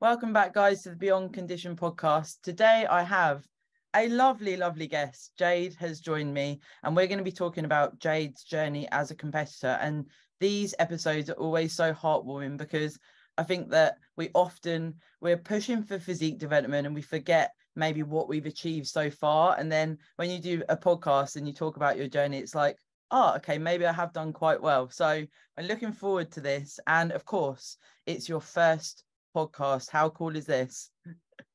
Welcome back, guys, to the Beyond Condition podcast. Today, I have a lovely, lovely guest. Jade has joined me, and we're going to be talking about Jade's journey as a competitor. And these episodes are always so heartwarming because I think that we're pushing for physique development and we forget maybe what we've achieved so far. And then when you do a podcast and you talk about your journey, it's like, oh, okay, maybe I have done quite well. So I'm looking forward to this. And of course, it's your first podcast. How cool is this?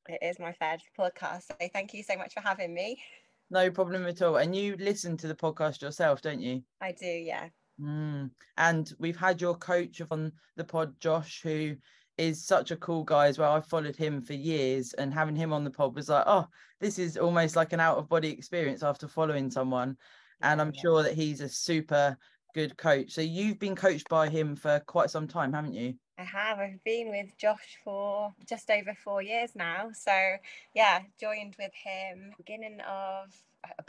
It is my first podcast, so thank you so much for having me. No problem at all. And you listen to the podcast yourself, don't you? I do, yeah. And we've had your coach on the pod, Josh, who is such a cool guy as well. I followed him for years, and having him on the pod was like, oh, this is almost like an out of body experience after following someone. And I'm sure that he's a super good coach. So you've been coached by him for quite some time, haven't you? I have. I've been with Josh for just over 4 years now. So yeah, joined with him beginning of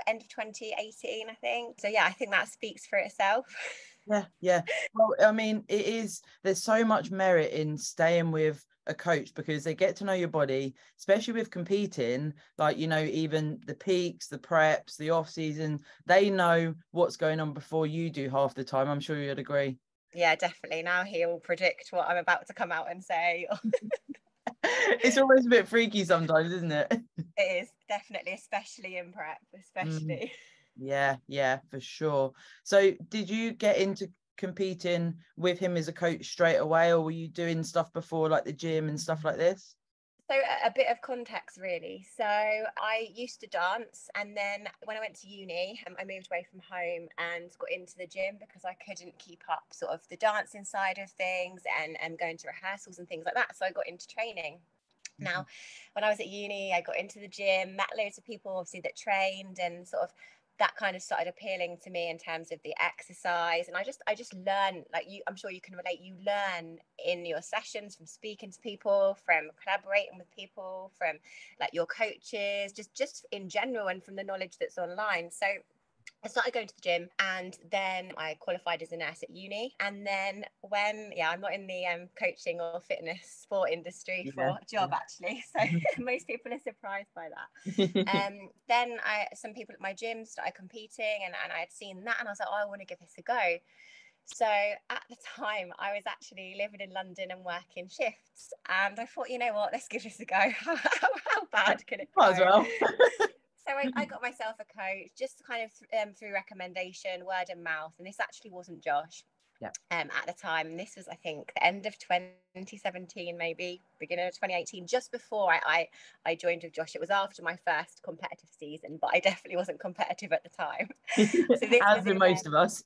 end of 2018, I think. So yeah, I think that speaks for itself. Yeah. Well, I mean, there's so much merit in staying with a coach because they get to know your body, especially with competing, like, you know, even the peaks, the preps, the off season, they know what's going on before you do half the time. I'm sure you'd agree. Yeah, definitely. Now he'll predict what I'm about to come out and say. It's always a bit freaky sometimes, isn't it? It is, definitely, especially in prep, especially. Yeah, for sure. So did you get into competing with him as a coach straight away, or were you doing stuff before, like the gym and stuff like this? So a bit of context, really. So I used to dance, and then when I went to uni, I moved away from home and got into the gym because I couldn't keep up sort of the dancing side of things and going to rehearsals and things like that. So I got into training. Now, when I was at uni, I got into the gym, met loads of people obviously that trained, and sort of that kind of started appealing to me in terms of the exercise. And I just learned, like, I'm sure you can relate, you learn in your sessions from speaking to people, from collaborating with people, from like your coaches, just in general, and from the knowledge that's online. So I started going to the gym, and then I qualified as a nurse at uni. And then I'm not in the coaching or fitness sport industry for a job, actually. So most people are surprised by that. Then some people at my gym started competing, and I had seen that, and I was like, oh, I want to give this a go. So at the time, I was actually living in London and working shifts. And I thought, you know what, let's give this a go. How bad can it go? Might as well. So I got myself a coach, just kind of through recommendation, word of mouth. And this actually wasn't Josh. Yeah. At the time. And this was, I think, the end of 2017, maybe beginning of 2018, just before I joined with Josh. It was after my first competitive season, but I definitely wasn't competitive at the time. So this as was most of us.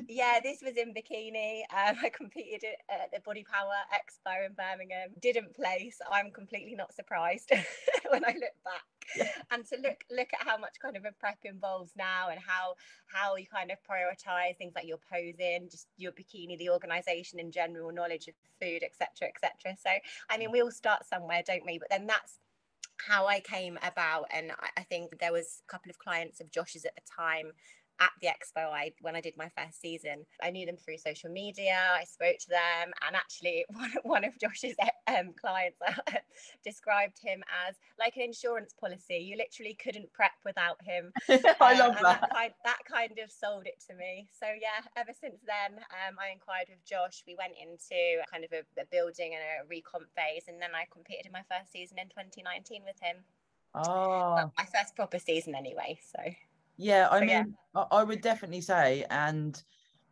Yeah, this was in bikini. I competed at the Body Power Expo in Birmingham. Didn't place. I'm completely not surprised when I look back. Yeah. And to look at how much kind of a prep involves now, and how you kind of prioritize things like your posing, just your bikini, the organization in general, knowledge of food, etc. So I mean, we all start somewhere, don't we? But then that's how I came about. And I think there was a couple of clients of Josh's at the time at the expo when I did my first season. I knew them through social media. I spoke to them, and actually one of Josh's clients described him as like an insurance policy. You literally couldn't prep without him. I love that. That kind of sold it to me. So yeah, ever since then, I inquired with Josh. We went into kind of a building and a recomp phase, and then I competed in my first season in 2019 with him. Well, my first proper season anyway. So yeah, I mean, I would definitely say, and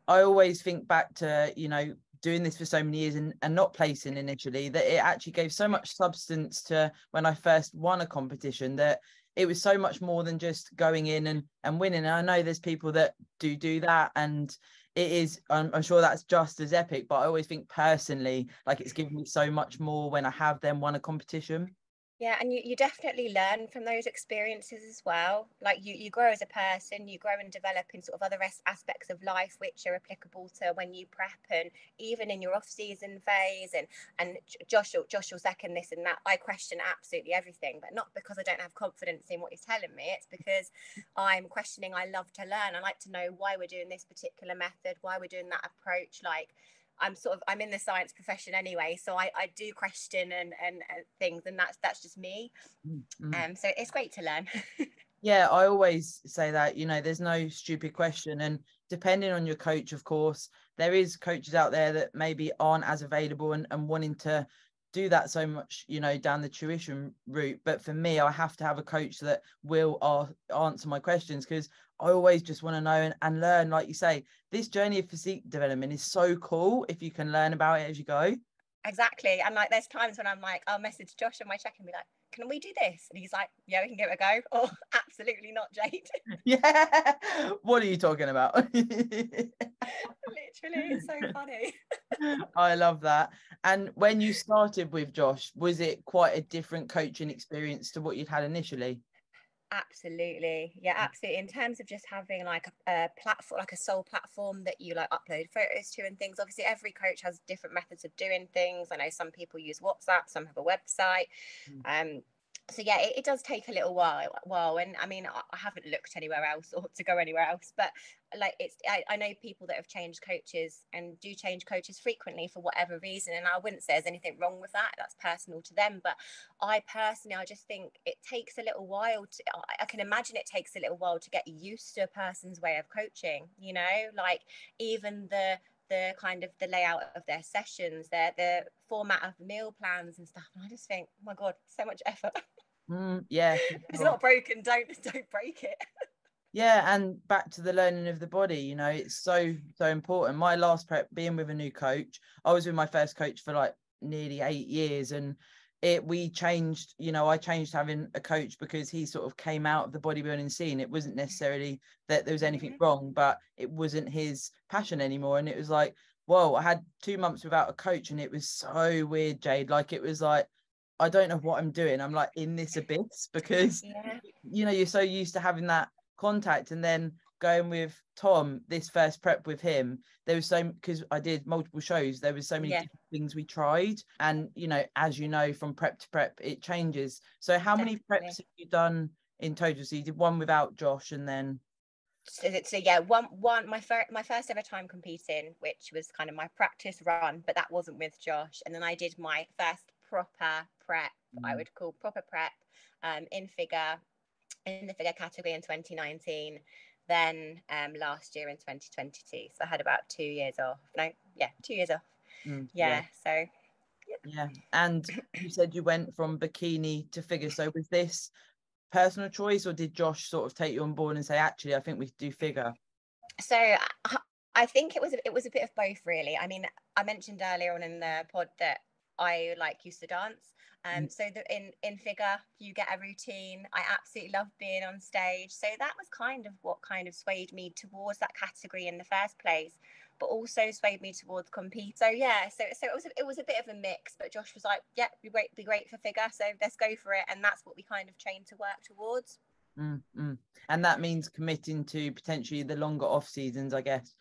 I always think back to, you know, doing this for so many years and not placing initially, that it actually gave so much substance to when I first won a competition, that it was so much more than just going in and winning. And I know there's people that do that, and it is, I'm sure that's just as epic, but I always think personally, like, it's given me so much more when I have then won a competition. Yeah, and you definitely learn from those experiences as well. Like you grow as a person, you grow and develop in sort of other aspects of life which are applicable to when you prep, and even in your off-season phase. And Josh will second this and that. I question absolutely everything, but not because I don't have confidence in what he's telling me. It's because I'm questioning. I love to learn. I like to know why we're doing this particular method, why we're doing that approach. Like, I'm in the science profession anyway, so I do question and things, and that's just me. So it's great to learn. Yeah, I always say that, you know, there's no stupid question. And depending on your coach, of course, there is coaches out there that maybe aren't as available and wanting to do that so much, you know, down the tuition route. But for me, I have to have a coach that will answer my questions, because I always just want to know and learn. Like you say, this journey of physique development is so cool if you can learn about it as you go. Exactly. And like, there's times when I'm like, I'll message Josh on my check and be like, can we do this? And he's like, yeah, we can give it a go. Or absolutely not, Jade. Yeah. What are you talking about? Literally, it's so funny. I love that. And when you started with Josh, was it quite a different coaching experience to what you'd had initially? Absolutely. Yeah, absolutely. In terms of just having like a platform, like a sole platform that you like upload photos to and things. Obviously, every coach has different methods of doing things. I know some people use WhatsApp, some have a website. So yeah, it does take a little while, and I mean, I haven't looked anywhere else or to go anywhere else, but like I know people that have changed coaches and do change coaches frequently for whatever reason, and I wouldn't say there's anything wrong with that. That's personal to them, but I just think it takes a little while to. I can imagine it takes a little while to get used to a person's way of coaching. You know, like even the kind of the layout of their sessions, the format of meal plans and stuff. And I just think, oh my God, so much effort. Yeah, If it's not broken, don't break it. Yeah, and back to the learning of the body, you know, it's so important. My last prep, being with a new coach, I was with my first coach for like nearly 8 years, and we changed, you know, I changed having a coach because he sort of came out of the bodybuilding scene. It wasn't necessarily that there was anything wrong, but it wasn't his passion anymore. And it was like, whoa, I had 2 months without a coach, and it was so weird, Jade. Like, it was like, I don't know what I'm doing. I'm like in this abyss, because you know, you're so used to having that contact. And then going with Tom, this first prep with him, there was so, because I did multiple shows, there was so many different things we tried, and you know, as you know, from prep to prep it changes. So how many preps have you done in total? So you did one without Josh, and then so yeah, one my first ever time competing, which was kind of my practice run, but that wasn't with Josh. And then I did my first proper prep, I would call proper prep, in the figure category in 2019, then last year in 2022. So I had about 2 years off. No, yeah, 2 years off. So yeah. And you said you went from bikini to figure. So was this personal choice, or did Josh sort of take you on board and say, actually, I think we could do figure? So I think it was a bit of both, really. I mean, I mentioned earlier on in the pod that I used to dance. So in figure, you get a routine. I absolutely love being on stage. So that was kind of what kind of swayed me towards that category in the first place, but also swayed me towards compete. So yeah, so it was a bit of a mix. But Josh was like, yeah, be great for figure. So let's go for it. And that's what we kind of trained to work towards. And that means committing to potentially the longer off seasons, I guess.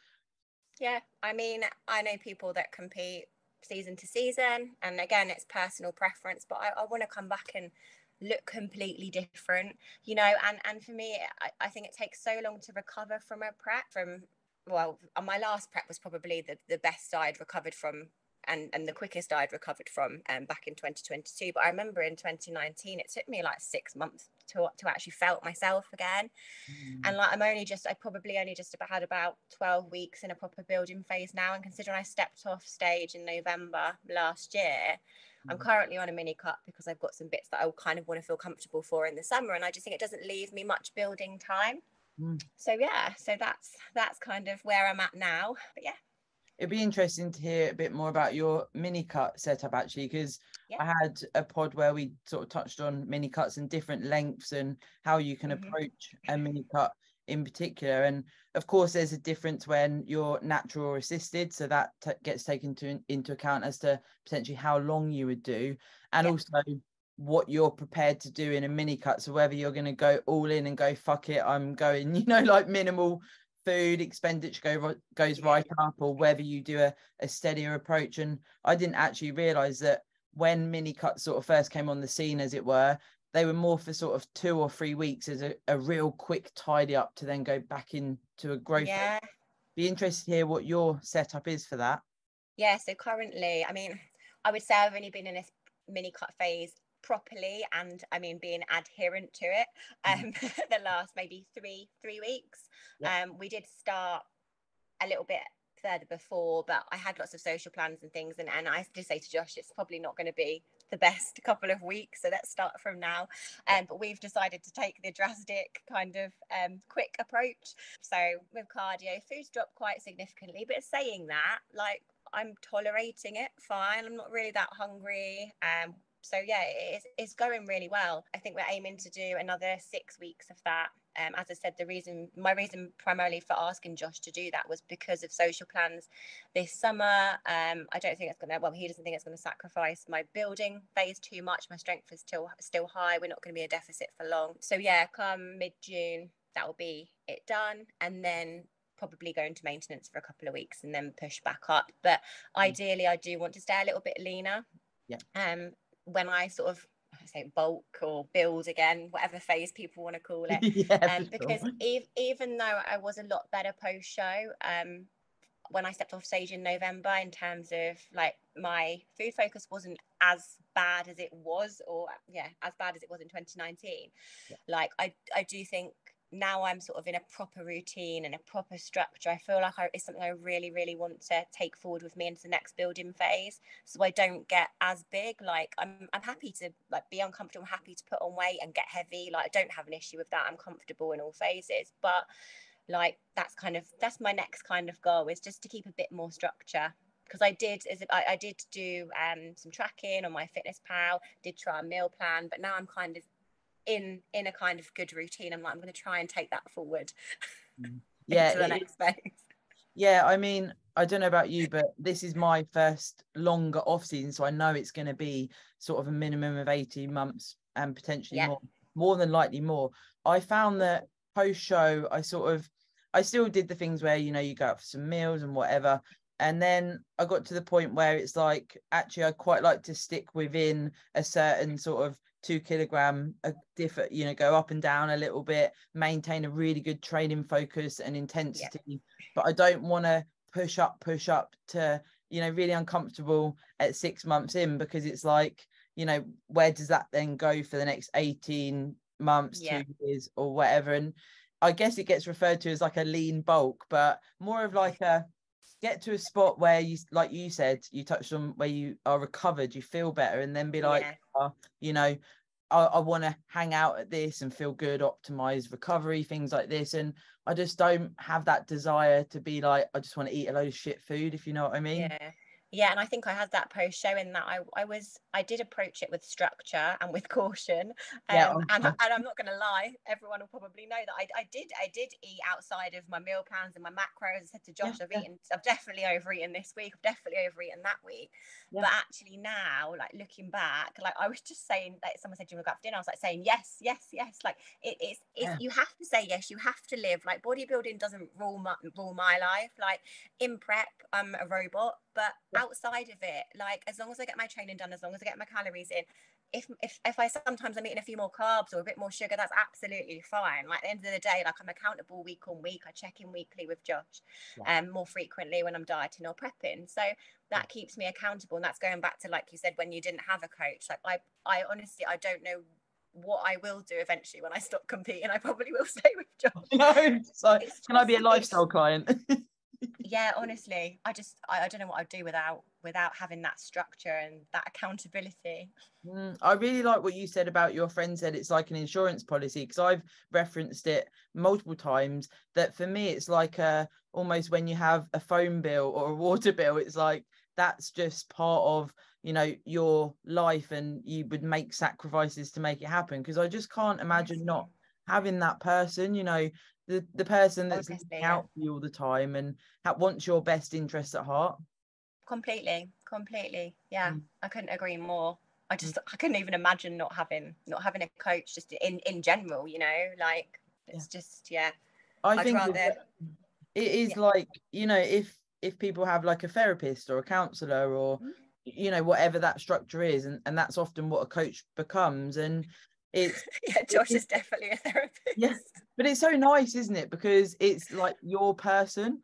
Yeah, I mean, I know people that compete season to season, and again, it's personal preference, but I want to come back and look completely different, you know. And for me, I think it takes so long to recover from a prep. My last prep was probably the best I'd recovered from, and the quickest I'd recovered from, back in 2022. But I remember in 2019, it took me like 6 months to actually felt myself again. And like I probably only just about had about 12 weeks in a proper building phase now. And considering I stepped off stage in November last year, I'm currently on a mini cut because I've got some bits that I kind of want to feel comfortable for in the summer, and I just think it doesn't leave me much building time. So yeah, so that's kind of where I'm at now. But yeah, it'd be interesting to hear a bit more about your mini cut setup, actually, because I had a pod where we sort of touched on mini cuts and different lengths and how you can approach a mini cut in particular. And of course, there's a difference when you're natural or assisted, so that gets taken into account as to potentially how long you would do, and also what you're prepared to do in a mini cut. So whether you're going to go all in and go, fuck it, I'm going, you know, like minimal food expenditure goes right up, or whether you do a steadier approach. And I didn't actually realize that when mini cuts sort of first came on the scene, as it were, they were more for sort of 2 or 3 weeks as a real quick tidy up to then go back into a growth. Be interested to hear what your setup is for that. Yeah, so currently, I mean, I would say I've only been in this mini cut phase properly, and I mean being adherent to it the last maybe three weeks. Yeah. We did start a little bit further before, but I had lots of social plans and things, and I did say to Josh it's probably not going to be the best couple of weeks, so let's start from now. But we've decided to take the drastic kind of quick approach. So with cardio, food's dropped quite significantly, but saying that, like, I'm tolerating it fine. I'm not really that hungry. So yeah, it's going really well. I think we're aiming to do another 6 weeks of that. As I said, my reason primarily for asking Josh to do that was because of social plans this summer. I don't think it's gonna. Well, he doesn't think it's gonna sacrifice my building phase too much. My strength is still high. We're not going to be a deficit for long. So yeah, come mid-June, that will be it done, and then probably go into maintenance for a couple of weeks and then push back up. But ideally, I do want to stay a little bit leaner. Yeah. When I sort of say bulk or build again, whatever phase people want to call it. Yeah, because sure. even though I was a lot better post show, when I stepped off stage in November, in terms of like my food focus wasn't as bad as it was, or as bad as it was in 2019. Yeah. Like I do think now I'm sort of in a proper routine and a proper structure. I feel like it's something I really, really want to take forward with me into the next building phase, so I don't get as big. Like I'm happy to like be uncomfortable, I'm happy to put on weight and get heavy. Like I don't have an issue with that. I'm comfortable in all phases, but like that's my next kind of goal, is just to keep a bit more structure. Because I did do some tracking on my Fitness Pal, did try a meal plan, but now I'm kind of in a kind of good routine. I'm going to try and take that forward Yeah, into the next phase. Yeah, I mean, I don't know about you, but this is my first longer off season, so I know it's going to be sort of a minimum of 18 months and potentially more than likely more. I found that post show, I still did the things where, you go out for some meals and whatever. And then I got to the point where it's like, actually, I quite like to stick within a certain sort of 2 kilogram, a different, go up and down a little bit, maintain a really good training focus and intensity. But I don't want to push up to, really uncomfortable at 6 months in, because it's like, where does that then go for the next 18 months, 2 years or whatever? And I guess it gets referred to as like a lean bulk, but more of like a get to a spot where you, like you said, you touched on, where you are recovered, you feel better, and then be like, I want to hang out at this and feel good, optimize recovery, things like this. And I just don't have that desire to be like, I just want to eat a load of shit food, if you know what I mean. Yeah, and I think I had that post showing that I did approach it with structure and with caution. And I'm not going to lie, everyone will probably know that I did eat outside of my meal plans and my macros. I said to Josh, I've definitely overeaten this week, I've definitely overeaten that week. But actually now, like looking back, like I was just saying, like someone said, do you want to go out for dinner? I was like saying yes. Like it's you have to say yes, you have to live. Like bodybuilding doesn't rule my life. Like in prep, I'm a robot, but outside of it, like as long as I get my training done, as long as I get my calories in, if I sometimes I'm eating a few more carbs or a bit more sugar, that's absolutely fine. Like at the end of the day, like I'm accountable week on week. I check in weekly with Josh, more frequently when I'm dieting or prepping. So that keeps me accountable. And that's going back to, like you said, when you didn't have a coach. Like I honestly, I don't know what I will do eventually when I stop competing. I probably will stay with Josh. No, so can I be a lifestyle client? Yeah, honestly, I don't know what I'd do without having that structure and that accountability. I really like what you said about your friend said it's like an insurance policy, because I've referenced it multiple times, that for me it's like almost when you have a phone bill or a water bill, it's like that's just part of your life, and you would make sacrifices to make it happen, because I just can't imagine not having that person, the person that's looking out for you all the time and wants your best interests at heart. Completely. I couldn't agree more. I couldn't even imagine not having a coach, just in general, like it's just I think it is like, if people have like a therapist or a counselor or whatever that structure is, and that's often what a coach becomes. And it's Josh is definitely a therapist. But it's so nice, isn't it? Because it's like your person.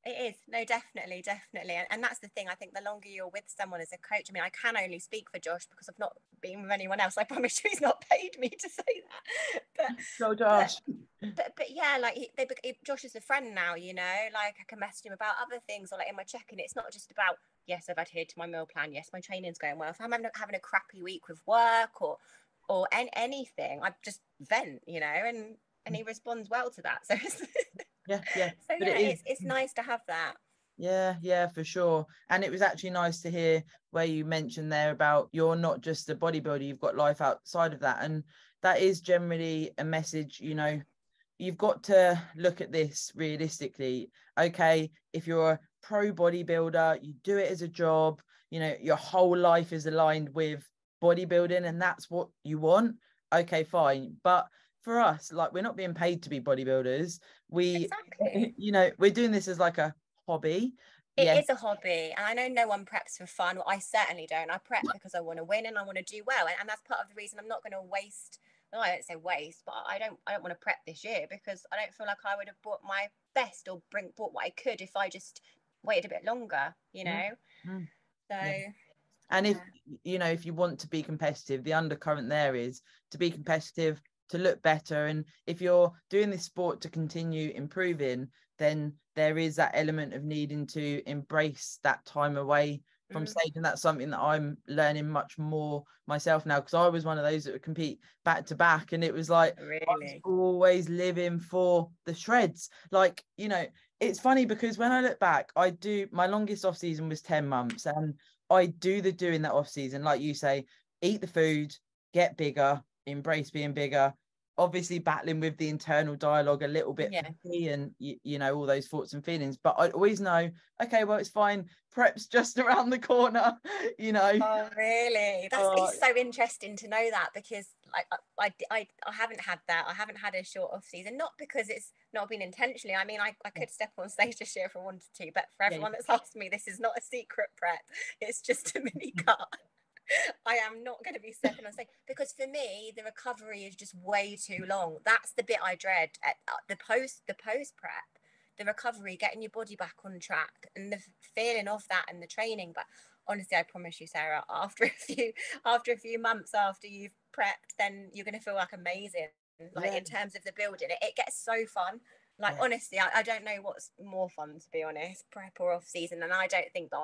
It is. No, definitely, definitely. And that's the thing. I think the longer you're with someone as a coach, I mean, I can only speak for Josh because I've not been with anyone else. I promise you he's not paid me to say that. So But Josh. but yeah, like Josh is a friend now, you know, like I can message him about other things, or like in my check-in, it's not just about, yes, I've adhered to my meal plan. Yes, my training's going well. If I'm having a crappy week with work or anything, I just vent, you know, and he responds well to that. So Yeah, yeah. so But it yeah, is. it's nice to have that. Yeah, yeah, for sure. And it was actually nice to hear where you mentioned there about you're not just a bodybuilder, you've got life outside of that. And that is generally a message, you know, you've got to look at this realistically. Okay, if you're a pro bodybuilder, you do it as a job, you know, your whole life is aligned with bodybuilding and that's what you want. Okay, fine. But for us, like, we're not being paid to be bodybuilders. We, Exactly. you know, we're doing this as like a hobby. It Yeah, is a hobby, and I know no one preps for fun. Well, I certainly don't. I prep because I want to win and I want to do well, and that's part of the reason I'm not going to waste. No, I don't say waste, but I don't want to prep this year because I don't feel like I would have bought my best or bought what I could if I just waited a bit longer. You mm, know, mm, so yeah. And if yeah. you know, if you want to be competitive, the undercurrent there is to be competitive, to look better. And if you're doing this sport to continue improving, then there is that element of needing to embrace that time away from Mm, stage. And that's something that I'm learning much more myself now, because I was one of those that would compete back to back. And it was like I was really. always living for the shreds. Like, you know, it's funny because when I look back, I do my longest off season was 10 months. And I do the doing that off season, like you say, eat the food, get bigger, embrace being bigger. Obviously, battling with the internal dialogue a little bit for Yeah. me, and you know, all those thoughts and feelings. But I always know, okay, well, it's fine. Prep's just around the corner, you know. Oh, really? That's Uh, it's so interesting to know that because like I haven't had that. I haven't had a short off season, not because it's not been intentionally. I mean, I could step on stage this year if I wanted to, but for yeah, everyone that's asked me, this is not a secret prep. It's just a mini cut. I am not going to be stepping on stage because for me, the recovery is just way too long. That's the bit I dread at the post prep. The recovery, getting your body back on track, and the feeling of that, and the training. But honestly, I promise you, Sarah, after a few months after you've prepped, then you're going to feel like amazing. Like yeah, in terms of the building, it gets so fun. Like yeah. honestly, I don't know what's more fun, to be honest, prep or off season. And I don't think that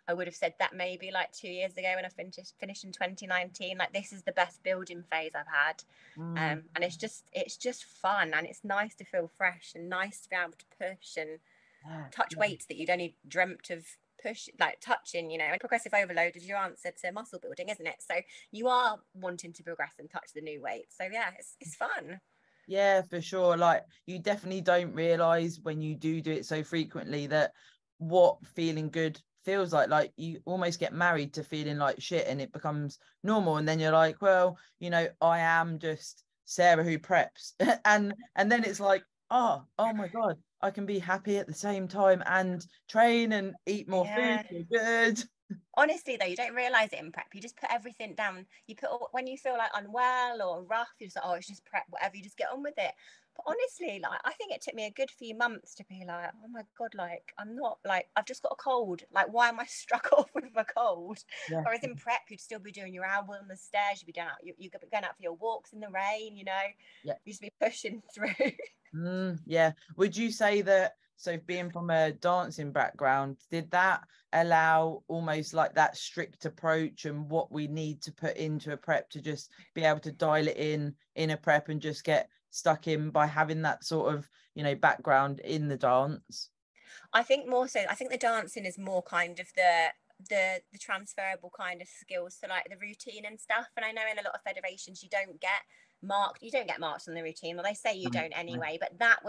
I would have said that maybe like 2 years ago when I finished in 2019. Like this is the best building phase I've had. Mm, And it's just fun, and it's nice to feel fresh and nice to be able to push and yeah, touch yeah. weights that you'd only dreamt of push like touching, you know. And progressive overload is your answer to muscle building, isn't it? So you are wanting to progress and touch the new weights. So yeah, it's fun. Yeah, for sure. Like, you definitely don't realize when you do it so frequently that what feeling good feels like. Like, you almost get married to feeling like shit and it becomes normal. And then you're like, well, you know, I am just Sarah who preps. And then it's like, oh my God, I can be happy at the same time and train and eat more food, Yeah. feel good. Honestly, though, you don't realize it in prep. You just put everything down. You put when you feel like unwell or rough, you're just like, oh, it's just prep, whatever. You just get on with it. But honestly, like I think it took me a good few months to be like, oh my God, like I'm not like I've just got a cold. Like why am I struck off with a cold? Yeah, Whereas in prep, you'd still be doing your hour on the stairs. You'd be down out. You'd be going out for your walks in the rain. You know, yeah. you just be pushing through. Yeah. Would you say that, so being from a dancing background, did that allow almost like that strict approach and what we need to put into a prep to just be able to dial it in a prep and just get stuck in by having that sort of, you know, background in the dance? I think more so. I think the dancing is more kind of the transferable kind of skills to like the routine and stuff. And I know in a lot of federations you don't get marked on the routine. Well, they say you No, don't no. anyway. But that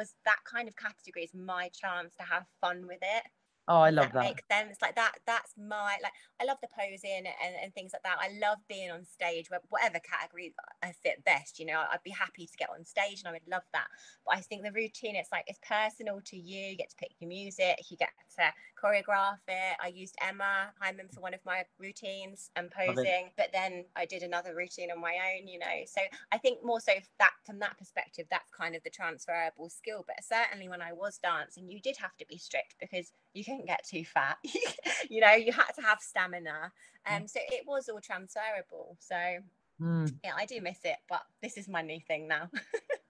kind of category is my chance to have fun with it. Oh, I Does love that that. make sense? Like that's my, like, I love the posing and things like that. I love being on stage, whatever category I fit best. You know, I'd be happy to get on stage and I would love that. But I think the routine, it's like, it's personal to you. You get to pick your music, you get to choreograph it. I used Emma Hyman for one of my routines and Love it. posing, but then I did another routine on my own, you know. So I think more so that, from that perspective, that's kind of the transferable skill. But certainly when I was dancing, you did have to be strict because you couldn't get too fat. You know, you had to have stamina. So it was all transferable. So Mm. yeah, I do miss it, but this is my new thing now.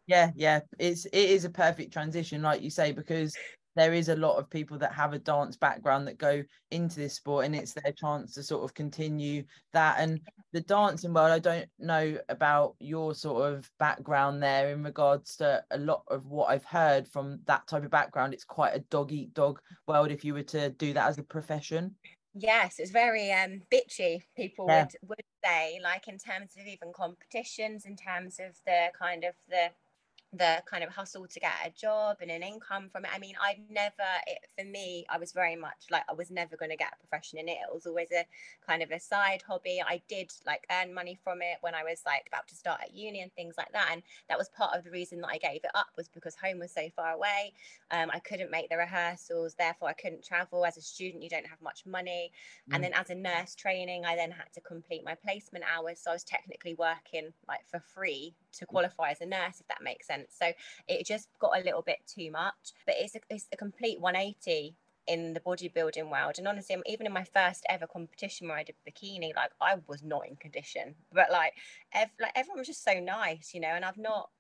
Yeah, it is a perfect transition, like you say, because there is a lot of people that have a dance background that go into this sport, and it's their chance to sort of continue that. And the dancing world, I don't know about your sort of background there in regards to a lot of what I've heard from that type of background. It's quite a dog eat dog world if you were to do that as a profession. Yes, it's very bitchy, people Yeah. would say, like in terms of even competitions, in terms of the kind of hustle to get a job and an income from it. I mean, for me, I was very much like, I was never going to get a profession in it. It was always a kind of a side hobby. I did like earn money from it when I was like about to start at uni and things like that. And that was part of the reason that I gave it up, was because home was so far away. I couldn't make the rehearsals, therefore I couldn't travel. As a student, you don't have much money. And Mm. then as a nurse training, I then had to complete my placement hours. So I was technically working like for free to qualify as a nurse, if that makes sense. So it just got a little bit too much. But it's a complete 180 in the bodybuilding world. And honestly, even in my first ever competition where I did bikini, like, I was not in condition. But like, everyone was just so nice, you know. And I've not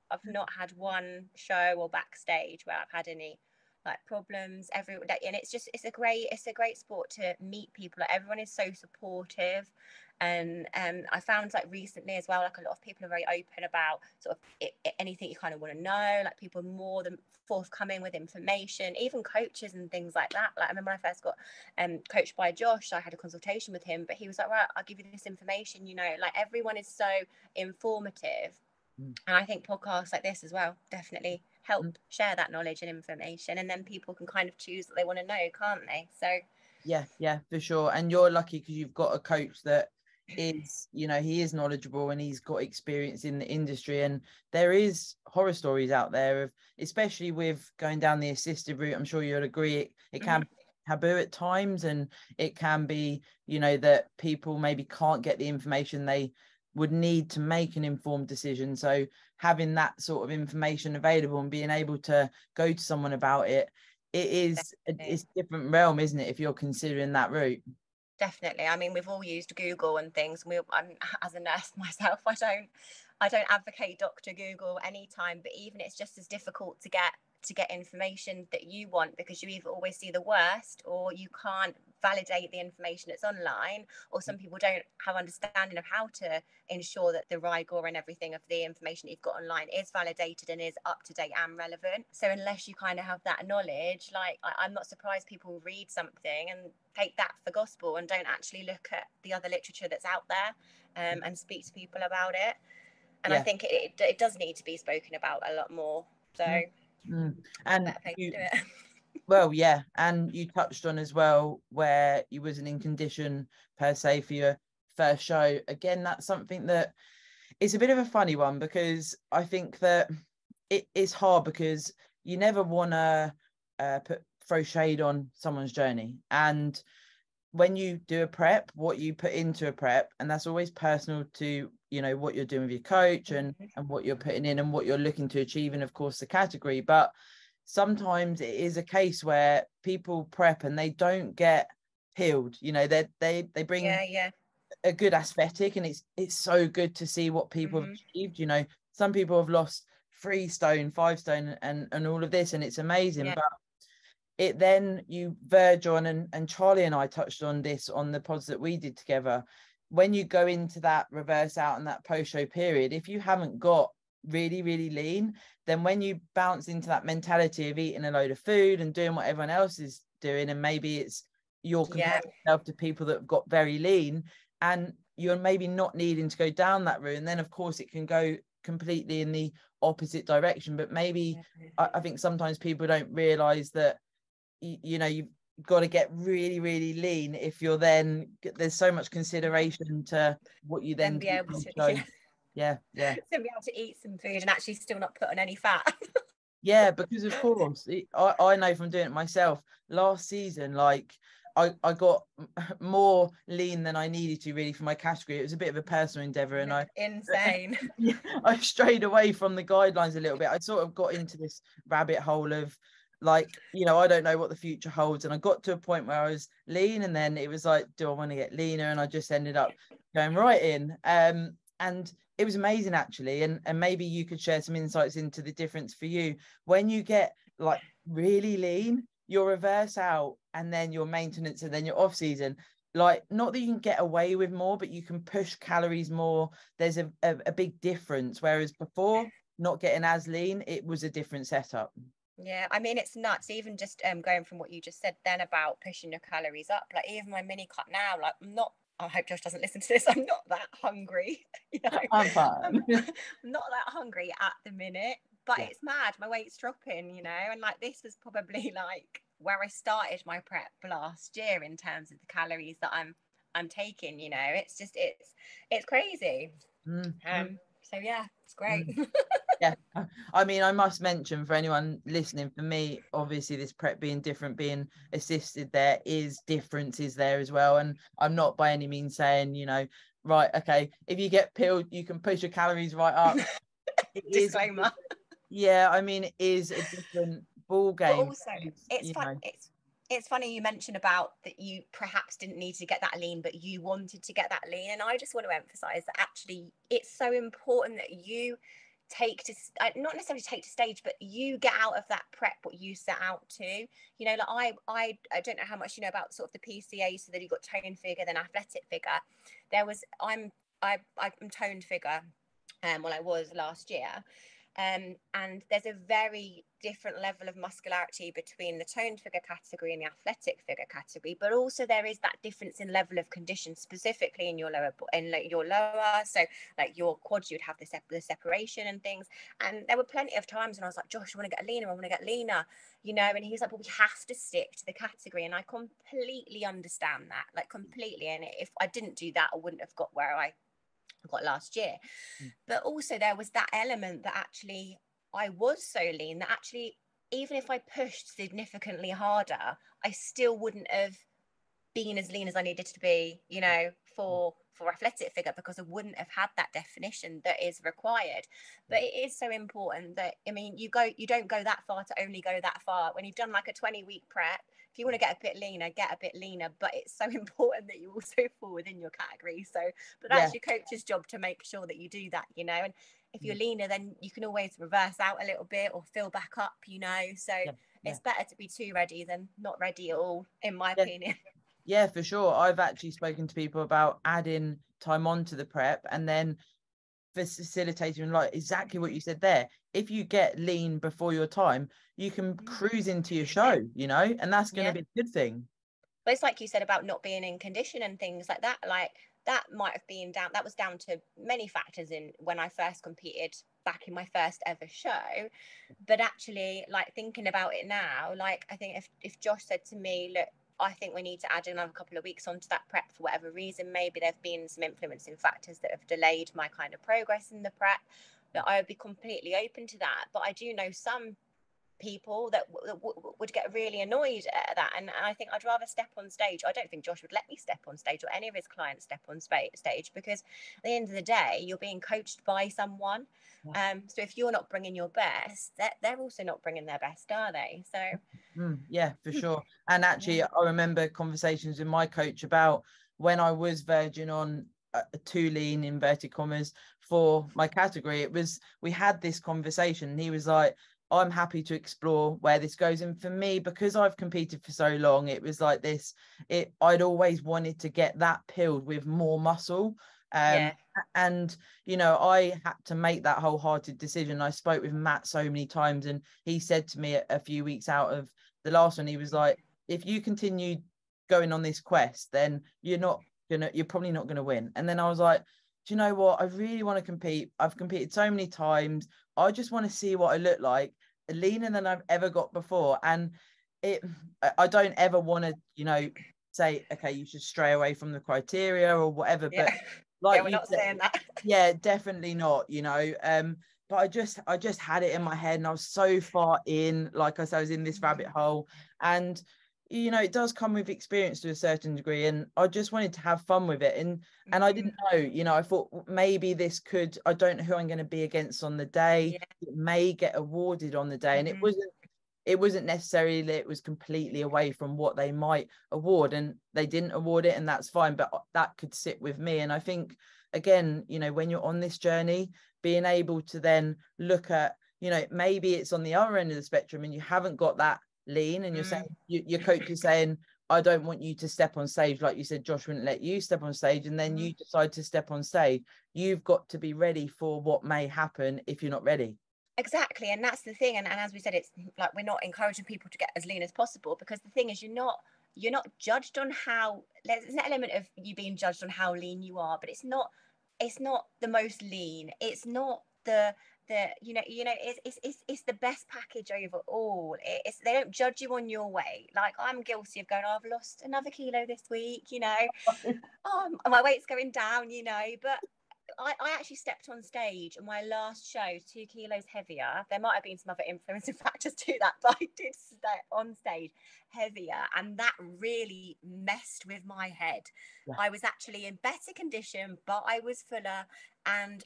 had one show or backstage where I've had any like problems and it's a great sport to meet people. Like, everyone is so supportive. And I found, like, recently as well, like, a lot of people are very open about sort of anything you kind of want to know. Like, people are more than forthcoming with information, even coaches and things like that. Like, I remember when I first got coached by Josh, I had a consultation with him, but he was like, right, I'll give you this information, you know. Like, everyone is so informative. Mm. And I think podcasts like this as well definitely help Mm. share that knowledge and information, and then people can kind of choose what they want to know, can't they? So Yeah, for sure. And you're lucky because you've got a coach that is, he is knowledgeable and he's got experience in the industry. And there is horror stories out there of, especially with going down the assisted route. I'm sure you'll agree, it can be taboo at times, and it can be, that people maybe can't get the information they would need to make an informed decision. So having that sort of information available and being able to go to someone about it, it's a different realm, isn't it, if you're considering that route? definitely. I mean, we've all used Google and things. I'm, as a nurse myself, I don't advocate Dr. Google anytime, but even it's just as difficult to get information that you want, because you either always see the worst, or you can't validate the information that's online, or some people don't have understanding of how to ensure that the rigor and everything of the information that you've got online is validated and is up to date and relevant. So unless you kind of have that knowledge, like, I'm not surprised people read something and take that for gospel and don't actually look at the other literature that's out there, and speak to people about it. And I Yeah. think it does need to be spoken about a lot more. So Mm. Mm. what And better place to do it? well, yeah, and you touched on as well where you wasn't in condition per se for your first show. Again, that's something that it's a bit of a funny one, because I think that it is hard, because you never want to throw shade on someone's journey. And when you do a prep, what you put into a prep, and that's always personal to, what you're doing with your coach, and what you're putting in and what you're looking to achieve, and of course the category. But sometimes it is a case where people prep and they don't get healed. They bring Yeah. a good aesthetic, and it's so good to see what people have achieved. Some people have lost 3 stone, 5 stone, and all of this, and it's amazing. Yeah. But it then you verge on, and Charlie and I touched on this on the pods that we did together. When you go into that reverse out and that post-show period, if you haven't got really, really lean, then when you bounce into that mentality of eating a load of food and doing what everyone else is doing, and maybe it's you're comparing yourself to people that have got very lean, and you're maybe not needing to go down that route, and then of course it can go completely in the opposite direction. But maybe I think sometimes people don't realize that you've got to get really, really lean if you're then, there's so much consideration to what you then be do able on to, show. Yeah. to be able to eat some food and actually still not put on any fat. Yeah, because of course, I know from doing it myself. Last season, like I got more lean than I needed to really for my category. It was a bit of a personal endeavor, and Insane. yeah, I strayed away from the guidelines a little bit. I sort of got into this rabbit hole of like, I don't know what the future holds, and I got to a point where I was lean, and then it was like, do I want to get leaner? And I just ended up going right in. And it was amazing actually, and maybe you could share some insights into the difference for you when you get like really lean, your reverse out, and then your maintenance, and then your off season. Like, not that you can get away with more, but you can push calories more. There's a big difference, whereas before, not getting as lean, it was a different setup. Yeah, I mean, it's nuts. Even just going from what you just said then about pushing your calories up, like even my mini cut now, like I'm not, I hope Josh doesn't listen to this, I'm not that hungry, I'm fine. I'm not that hungry at the minute, but Yeah. it's mad, my weight's dropping, and like this was probably like where I started my prep last year in terms of the calories that I'm taking, it's just it's crazy. So yeah, it's great. Yeah, I mean, I must mention for anyone listening, for me, obviously this prep being different, being assisted, there is differences there as well. And I'm not by any means saying, right, okay, if you get pilled, you can push your calories right up. It is, Disclaimer. yeah, I mean, it is a different ball But game. also, it's fun. It's funny you mentioned about that you perhaps didn't need to get that lean, but you wanted to get that lean. And I just want to emphasize that actually it's so important that you take to not necessarily take to stage, but you get out of that prep what you set out to. Like I don't know how much you know about sort of the PCA, so that you got toned figure, then athletic figure. I'm toned figure, well I was last year. And there's a very different level of muscularity between the toned figure category and the athletic figure category, but also there is that difference in level of condition, specifically in your lower, so like your quads, you'd have the separation and things. And there were plenty of times when I was like, Josh, I want to get leaner, and he was like, but we have to stick to the category. And I completely understand that, like completely. And if I didn't do that, I wouldn't have got where I got last year. But also there was that element that actually I was so lean that actually even if I pushed significantly harder, I still wouldn't have been as lean as I needed to be, for athletic figure, because I wouldn't have had that definition that is required. But it is so important that, I mean, you don't go that far to only go that far. When you've done like a 20-week prep, if you want to get a bit leaner, but it's so important that you also fall within your category. So, but that's your coach's job to make sure that you do that, and if you're leaner, then you can always reverse out a little bit or fill back up, so it's better to be too ready than not ready at all, in my opinion. Yeah, for sure. I've actually spoken to people about adding time onto the prep and then facilitating, like exactly what you said there. If you get lean before your time, you can cruise into your show, and that's going to be a good thing. But it's like you said about not being in condition and things like that. Like that might have been down. That was down to many factors in when I first competed back in my first ever show. But actually, like thinking about it now, like I think if Josh said to me, look, I think we need to add another couple of weeks onto that prep for whatever reason, maybe there've been some influencing factors that have delayed my kind of progress in the prep, that I would be completely open to that. But I do know some people that would get really annoyed at that, and I think I'd rather step on stage. I don't think Josh would let me step on stage, or any of his clients step on stage, because at the end of the day you're being coached by someone. So if you're not bringing your best, they're also not bringing their best, are they? So yeah, for sure. And actually I remember conversations with my coach about when I was verging on too lean, inverted commas, for my category. We had this conversation and he was like, I'm happy to explore where this goes. And for me, because I've competed for so long, it was like this, I'd always wanted to get that pilled with more muscle. And I had to make that wholehearted decision. I spoke with Matt so many times and he said to me a few weeks out of the last one, he was like, if you continue going on this quest, then you're probably not gonna win. And then I was like, do you know what? I really want to compete. I've competed so many times. I just want to see what I look like, leaner than I've ever got before. And it, I don't ever want to, you know, say, okay, you should stray away from the criteria or whatever, Yeah. but like Yeah, we're you not said, saying that. yeah, definitely not, you know. But I just had it in my head, and I was so far in, like I said, I was in this rabbit hole. And you know, it does come with experience to a certain degree, and I just wanted to have fun with it. And I didn't know, you know, I thought maybe this could, I don't know who I'm going to be against on the day. Yeah. It may get awarded on the day. And it wasn't necessarily that it was completely away from what they might award, and they didn't award it, and that's fine, but that could sit with me. And I think, again, you know, when you're on this journey, being able to then look at, you know, maybe it's on the other end of the spectrum and you haven't got that lean, and you're saying, your coach is saying, I don't want you to step on stage, like you said, Josh wouldn't let you step on stage, and then you decide to step on stage. You've got to be ready for what may happen if you're not ready. Exactly, and that's the thing. And as we said, it's like we're not encouraging people to get as lean as possible, because the thing is, you're not judged on how, there's an element of you being judged on how lean you are, but it's not the most lean, it's not the it's the best package overall. It's, they don't judge you on your weight. Like, I'm guilty of going, oh, I've lost another kilo this week, you know, oh, my weight's going down, you know, but I actually stepped on stage, and my last show, 2 kilos heavier. There might have been some other influencing factors to that, but I did step on stage heavier, and that really messed with my head. Yeah. I was actually in better condition, but I was fuller, and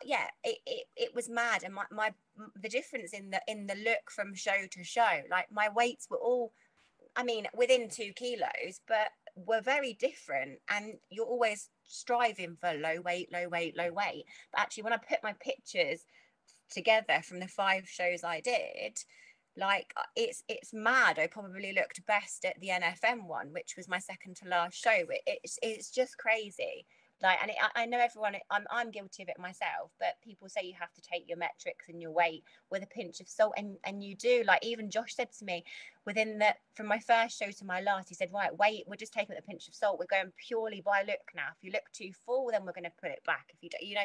yeah, it was mad. And my the difference in the look from show to show, like my weights were all, I mean, within 2 kilos, but were very different. And you're always striving for low weight, low weight, low weight. But actually, when I put my pictures together from the 5 shows I did, like, it's mad. I probably looked best at the NFM one, which was my second to last show. It's just crazy. Like, and I know everyone, I'm guilty of it myself, but people say you have to take your metrics and your weight with a pinch of salt, and you do. Like, even Josh said to me, from my first show to my last, he said, right, weight, we're just taking it with a pinch of salt, we're going purely by look now. If you look too full, then we're going to put it back. If you don't, you know,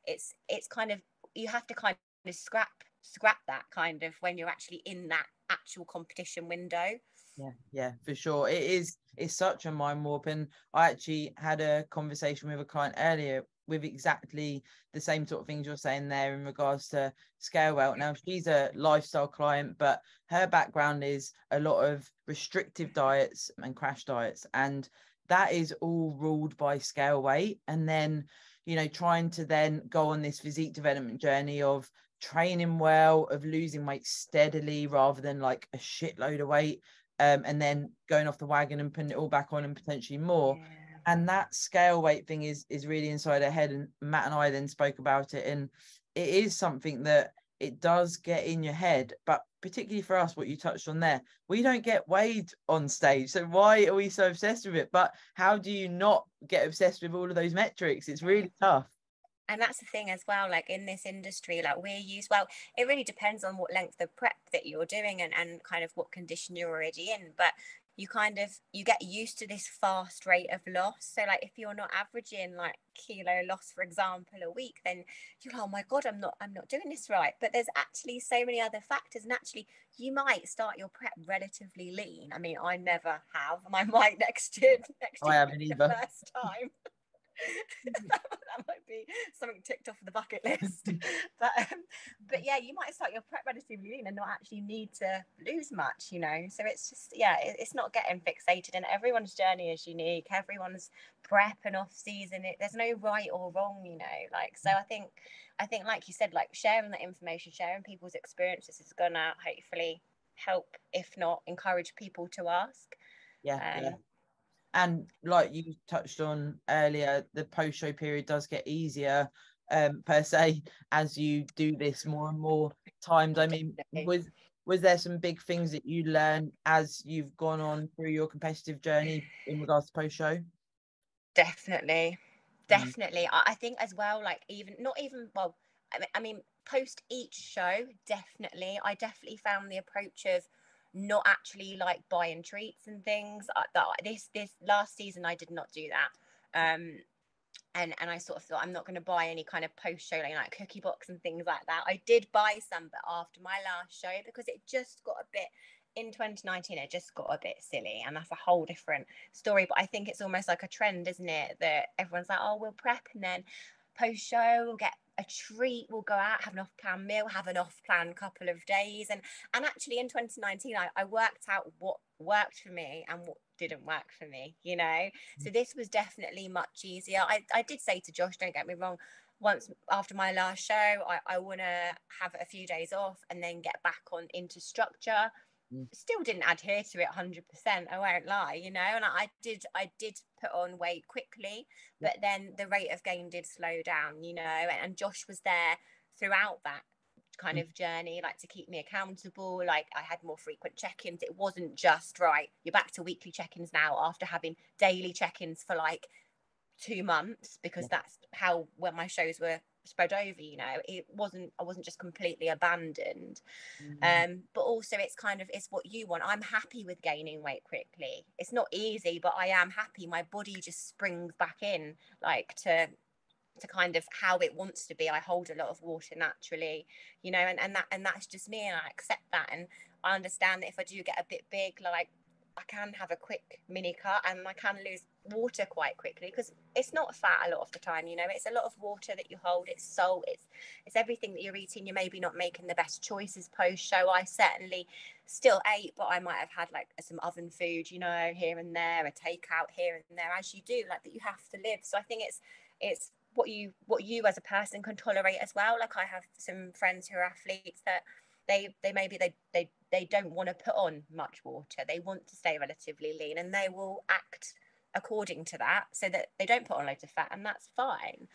it's kind of, you have to kind of scrap that kind of when you're actually in that actual competition window. Yeah, for sure. It's such a mind warp. And I actually had a conversation with a client earlier with exactly the same sort of things you're saying there in regards to scale well. Now, she's a lifestyle client, but her background is a lot of restrictive diets and crash diets, and that is all ruled by scale weight. And then, you know, trying to then go on this physique development journey of training well, of losing weight steadily rather than like a shitload of weight, and then going off the wagon and putting it all back on and potentially more. Yeah. And that scale weight thing is really inside her head. And Matt and I then spoke about it, and it is something that it does get in your head. But particularly for us, what you touched on there, we don't get weighed on stage, so why are we so obsessed with it? But how do you not get obsessed with all of those metrics? It's really tough. And that's the thing as well, like in this industry, like we're used, well, it really depends on what length of prep that you're doing, and kind of what condition you're already in. But you get used to this fast rate of loss. So like, if you're not averaging like kilo loss, for example, a week, then you're like, oh my God, I'm not doing this right. But there's actually so many other factors. And actually, you might start your prep relatively lean. I mean, I never have. I might next year I haven't the either. first time. That might be something ticked off the bucket list. But yeah, you might start your prep relatively lean and not actually need to lose much, you know. So it's just, yeah, it's not getting fixated, and everyone's journey is unique. Everyone's prep and off season, there's no right or wrong, you know. Like, so I think like you said, like sharing that information, sharing people's experiences is gonna hopefully help, if not encourage people to ask. Yeah. And like you touched on earlier, the post-show period does get easier, per se, as you do this more and more times. I mean, was there some big things that you learned as you've gone on through your competitive journey in regards to post-show? Definitely. I think as well, like, even not even, well, I mean post each show, I definitely found the approach of not actually like buying treats and things. This last season I did not do that. And I sort of thought, I'm not going to buy any kind of post show like cookie box and things like that. I did buy some, but after my last show, because it just got a bit in 2019 it just got a bit silly, and that's a whole different story. But I think it's almost like a trend, isn't it, that everyone's like, oh, we'll prep, and then post show we'll get a treat, we'll go out, have an off-plan meal, have an off-plan couple of days. And actually in 2019 I worked out what worked for me and what didn't work for me, you know. So this was definitely much easier. I did say to Josh, don't get me wrong, once after my last show, I want to have a few days off and then get back on into structure. Still didn't adhere to it 100%, I won't lie, you know. And I did put on weight quickly, but then the rate of gain did slow down, you know. And Josh was there throughout that kind of journey, like to keep me accountable. Like I had more frequent check-ins. It wasn't just, right, you're back to weekly check-ins now after having daily check-ins for like 2 months, because that's how, when my shows were spread over, you know. I wasn't just completely abandoned. But also it's kind of, it's what you want. I'm happy with gaining weight quickly. It's not easy, but I am happy. My body just springs back in, like to kind of how it wants to be. I hold a lot of water naturally, you know, and that's just me, and I accept that. And I understand that if I do get a bit big, like I can have a quick mini cut and I can lose water quite quickly, because it's not fat a lot of the time, you know. It's a lot of water that you hold, it's salt, it's everything that you're eating. You're maybe not making the best choices post show. I certainly still ate, but I might have had like some oven food, you know, here and there, a takeout here and there, as you do, like that you have to live. So I think it's what you as a person can tolerate as well. Like I have some friends who are athletes that they maybe they don't want to put on much water, they want to stay relatively lean, and they will act according to that so that they don't put on loads of fat, and that's fine.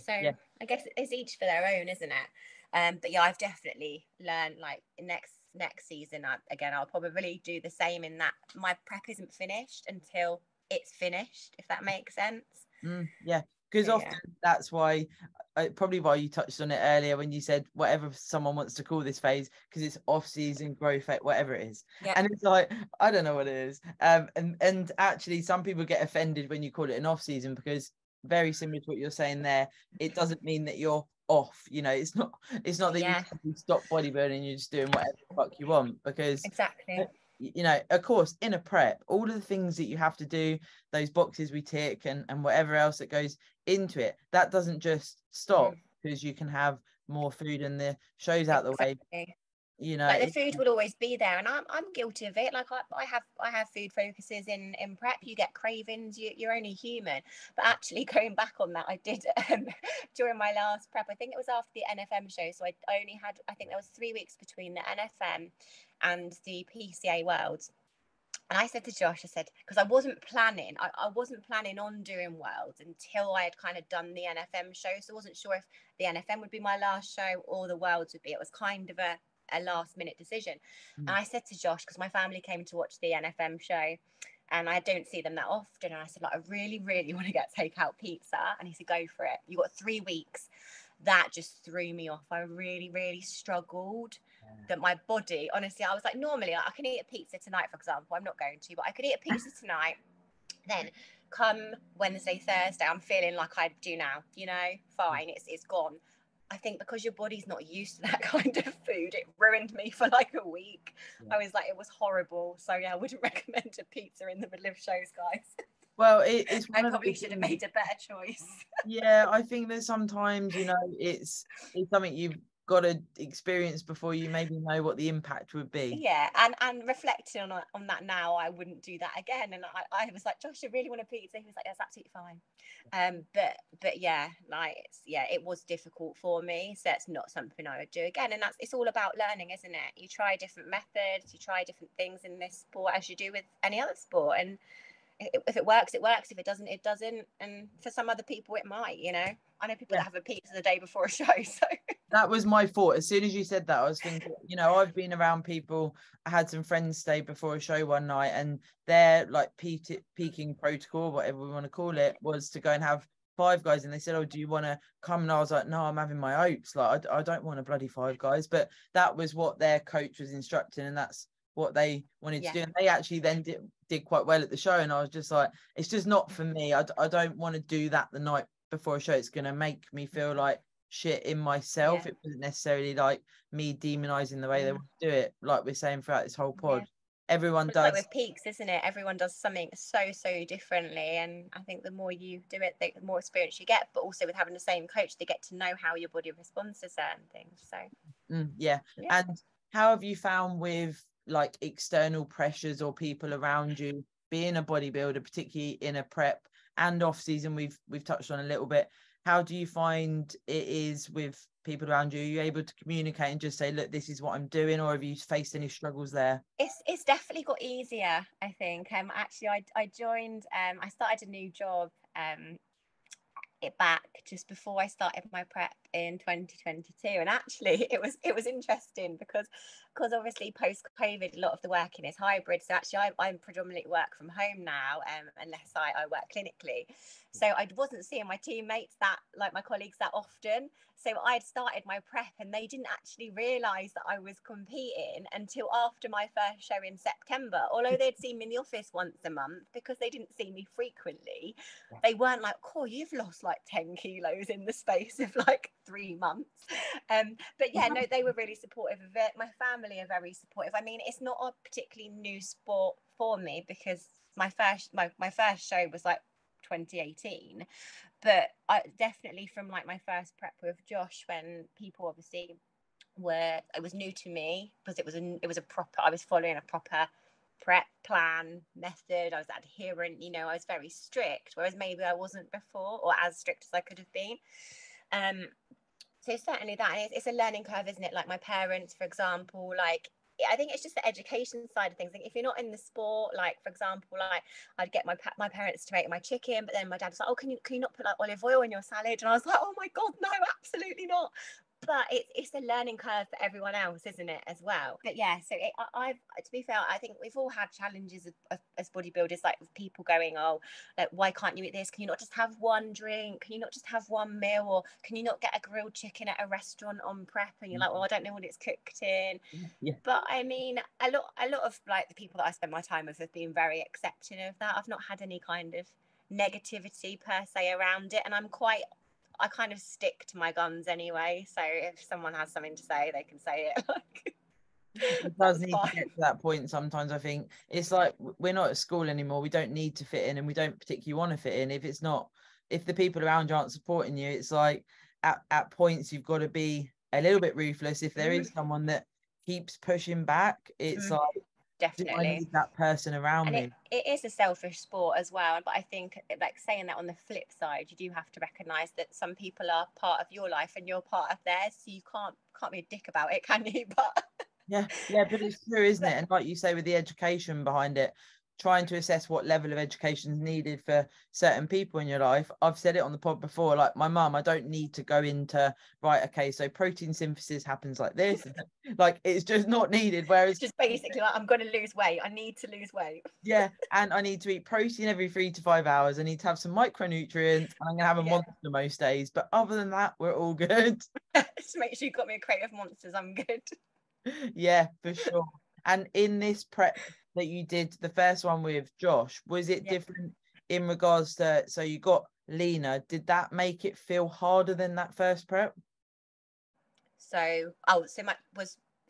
So I guess it's each for their own, isn't it? But yeah, I've definitely learned, like next season, I'll probably do the same, in that my prep isn't finished until it's finished, if that makes sense. Because often that's why, probably why you touched on it earlier when you said whatever someone wants to call this phase, because it's off season, growth, whatever it is. And it's like, I don't know what it is. And actually some people get offended when you call it an off season, because very similar to what you're saying there, it doesn't mean that you're off, you know. It's not that you stop bodybuilding, you're just doing whatever the fuck you want, because exactly, you know, of course, in a prep, all of the things that you have to do, those boxes we tick and whatever else that goes into it, that doesn't just stop because you can have more food and the show's out the way, you know. Like the food will always be there, and I'm guilty of it. Like I have food focuses in prep. You get cravings, you're only human. But actually, going back on that, I did during my last prep, I think it was after the NFM show, so I only had, I think there was 3 weeks between the NFM and the PCA Worlds. And I said to Josh, I said, because I wasn't planning on doing Worlds until I had kind of done the NFM show. So I wasn't sure if the NFM would be my last show or the Worlds would be. It was kind of a last minute decision. And I said to Josh, because my family came to watch the NFM show and I don't see them that often, and I said, like, I really, really want to get takeout pizza. And he said, go for it. You got 3 weeks. That just threw me off. I really, really struggled. That my body, honestly, I was like, normally I can eat a pizza tonight, for example. I'm not going to, but I could eat a pizza tonight. Then come Wednesday, Thursday, I'm feeling like I do now, you know, fine, it's gone. I think because your body's not used to that kind of food, it ruined me for like a week. I was like, it was horrible. So yeah, I wouldn't recommend a pizza in the middle of shows, guys. Well, it's I probably should have made a better choice. Yeah, I think that sometimes, you know, it's something you've got to experience before you maybe know what the impact would be. Yeah, and reflecting on that now, I wouldn't do that again. And I was like, Josh, I really want a pizza. He was like, that's absolutely fine. But yeah, like it was difficult for me, so it's not something I would do again. And it's all about learning, isn't it? You try different methods, you try different things in this sport, as you do with any other sport, and if it works, it works. If it doesn't, it doesn't. And for some other people, it might, you know. I know people that have a pizza the day before a show. So that was my thought. As soon as you said that, I was thinking, you know, I've been around people. I had some friends stay before a show one night, and their like peaking protocol, whatever we want to call it, was to go and have Five Guys. And they said, oh, do you want to come? And I was like, no, I'm having my oats. Like, I don't want a bloody Five Guys. But that was what their coach was instructing, and that's what they wanted to do. And they actually then did quite well at the show. And I was just like, it's just not for me. I don't want to do that the night before a show. It's going to make me feel like shit in myself. Yeah. It wasn't necessarily like me demonizing the way they want to do it, like we're saying throughout this whole pod. Yeah. Everyone It's like does. with peaks, isn't it? Everyone does something so differently, and I think the more you do it, the more experience you get. But also with having the same coach, they get to know how your body responds to certain things. So Yeah. And how have you found with like external pressures or people around you being a bodybuilder, particularly in a prep and off season? We've touched on a little bit. How do you find it is with people around you? Are you able to communicate and just say, look, this is what I'm doing, or have you faced any struggles there? It's definitely got easier, I think. Actually, I joined. I started a new job. It back just before I started my prep in 2022, and actually it was interesting because obviously post COVID a lot of the working is hybrid, so actually I predominantly work from home now, unless I work clinically, so I wasn't seeing my teammates that, like my colleagues, that often. So I'd started my prep and they didn't actually realize that I was competing until after my first show in September, although they'd seen me in the office once a month because they didn't see me frequently. They weren't like, "Cool, you've lost like 10 kilos in the space of like 3 months." But yeah, no, they were really supportive of it. My family are very supportive. I mean, it's not a particularly new sport for me because my first show was like 2018, but I definitely from like my first prep with Josh, when people obviously it was new to me because it was a proper, I was following a proper prep plan method. I was adherent, I was very strict, whereas maybe I wasn't before, or as strict as I could have been. So certainly that, and it's a learning curve, isn't it? Like my parents, for example, like I think it's just the education side of things. Like if you're not in the sport, like for example, like I'd get my parents to make my chicken, but then my dad was like, "Oh, can you not put like olive oil in your salad?" And I was like, "Oh my god, no, absolutely not." But it's a learning curve for everyone else, isn't it, as well? But yeah, so I've, to be fair, I think we've all had challenges as bodybuilders, like with people going, "Oh, like why can't you eat this? Can you not just have one drink? Can you not just have one meal? Or can you not get a grilled chicken at a restaurant on prep?" And you're like, "Well, I don't know what it's cooked in." Yeah. But I mean, a lot of like the people that I spend my time with have been very accepting of that. I've not had any kind of negativity per se around it, and I kind of stick to my guns anyway. So if someone has something to say, they can say it. Like, It does need to get to that point sometimes. I think it's like we're not at school anymore. We don't need to fit in, and we don't particularly want to fit in. If the people around you aren't supporting you, it's like at points you've got to be a little bit ruthless. If there is someone that keeps pushing back, it's like, do I definitely. need that person around And me? it is a selfish sport as well. But I think, like saying that on the flip side, you do have to recognize that some people are part of your life and you're part of theirs. So you can't be a dick about it, can you? But Yeah, but it's true, isn't it? And like you say, with the education behind it, trying to assess what level of education is needed for certain people in your life. I've said it on the pod before, like my mum, I don't need to go into, right, okay, so protein synthesis happens like this. Like it's just not needed. Whereas just basically like, I'm going to lose weight. I need to lose weight. yeah, and I need to eat protein every 3 to 5 hours. I need to have some micronutrients, and I'm gonna have a Yeah. monster most days. But other than that, we're all good. Just make sure you got me a crate of monsters. I'm good. Yeah, for sure. And in this prep that you did, the first one with Josh, was it Yeah. different in regards to, so you got leaner? Did that make it feel harder than that first prep So, so my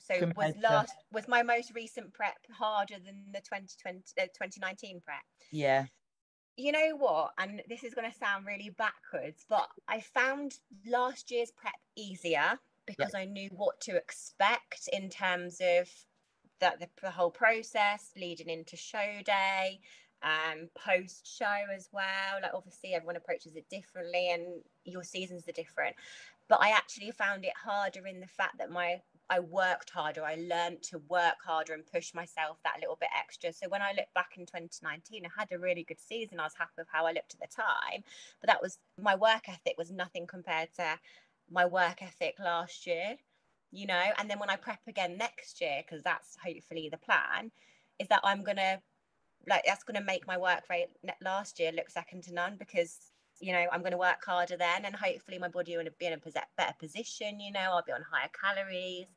compared to? was my most recent prep harder than the 2019 prep? Yeah, You know what? And this is going to sound really backwards, but I found last year's prep easier yeah, because I knew what to expect in terms of the whole process leading into show day, post show as well. Like obviously everyone approaches it differently and your seasons are different. But I actually found it harder in the fact that I worked harder. I learned to work harder and push myself that little bit extra. So when I look back in 2019, I had a really good season. I was happy with how I looked at the time, but that was, my work ethic was nothing compared to my work ethic last year, and then when I prep again next year, because that's hopefully the plan, is that that's going to make my work rate last year look second to none, because I'm going to work harder then, and hopefully my body will be in a better position. I'll be on higher calories.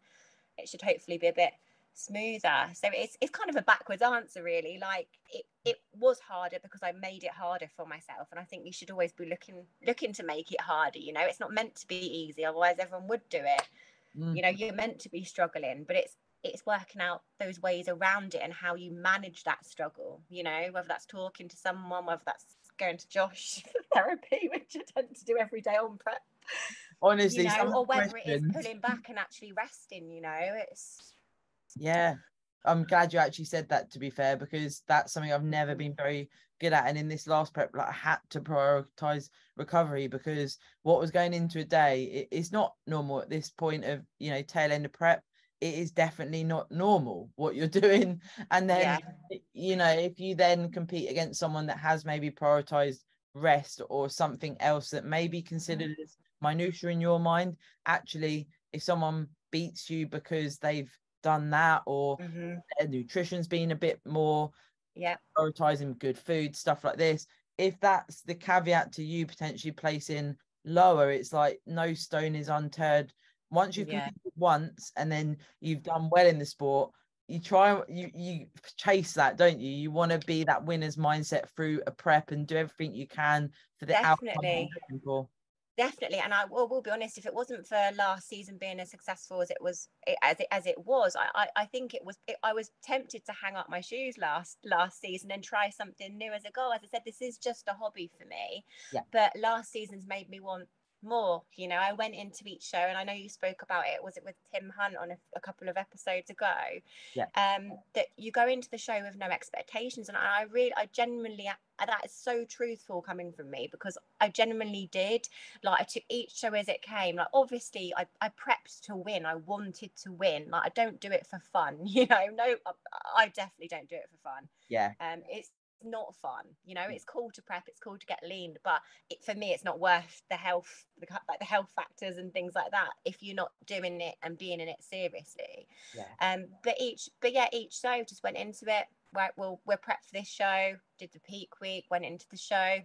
It should hopefully be a bit smoother. So it's kind of a backwards answer, really. Like it was harder because I made it harder for myself, and I think you should always be looking to make it harder. You know, it's not meant to be easy, otherwise everyone would do it. You know, you're meant to be struggling, but it's working out those ways around it and how you manage that struggle, you know, whether that's talking to someone, whether that's going to Josh therapy, which I tend to do every day on prep, Honestly, you know, some of or the whether it is questions, pulling back and actually resting, you know. It's yeah, I'm glad you actually said that, to be fair, because that's something I've never been very good at. And in this last prep, like, I had to prioritize recovery, because what was going into a day, it's not normal at this point of, you know, tail end of prep. It is definitely not normal what you're doing. And then, you know, if you then compete against someone that has maybe prioritized rest or something else that may be considered as minutia in your mind, actually, if someone beats you because they've done that, or their nutrition's been a bit more prioritizing good food, stuff like this, if that's the caveat to you potentially placing lower, it's like no stone is unturned. Once you've competed once and then you've done well in the sport, you chase that, don't you? You want to be that winner's mindset through a prep and do everything you can for the outcome you're looking for. Definitely. And I will be honest, if it wasn't for last season being as successful as it was, I think I was tempted to hang up my shoes last season and try something new as a goal. As I said, this is just a hobby for me. But last season's made me want more. You know, I went into each show, and I know you spoke about it. Was it with Tim Hunt on a couple of episodes ago? That you go into the show with no expectations, and I genuinely, that is so truthful coming from me, because I genuinely did. Like, I took each show as it came. Like, obviously I prepped to win. I wanted to win. Like, I don't do it for fun, you know. No, I definitely don't do it for fun. It's not fun, you know. It's cool to prep, it's cool to get lean, but for me it's not worth the health factors and things like that if you're not doing it and being in it seriously. But each show just went into it, right, well, we're prepped for this show, did the peak week, went into the show,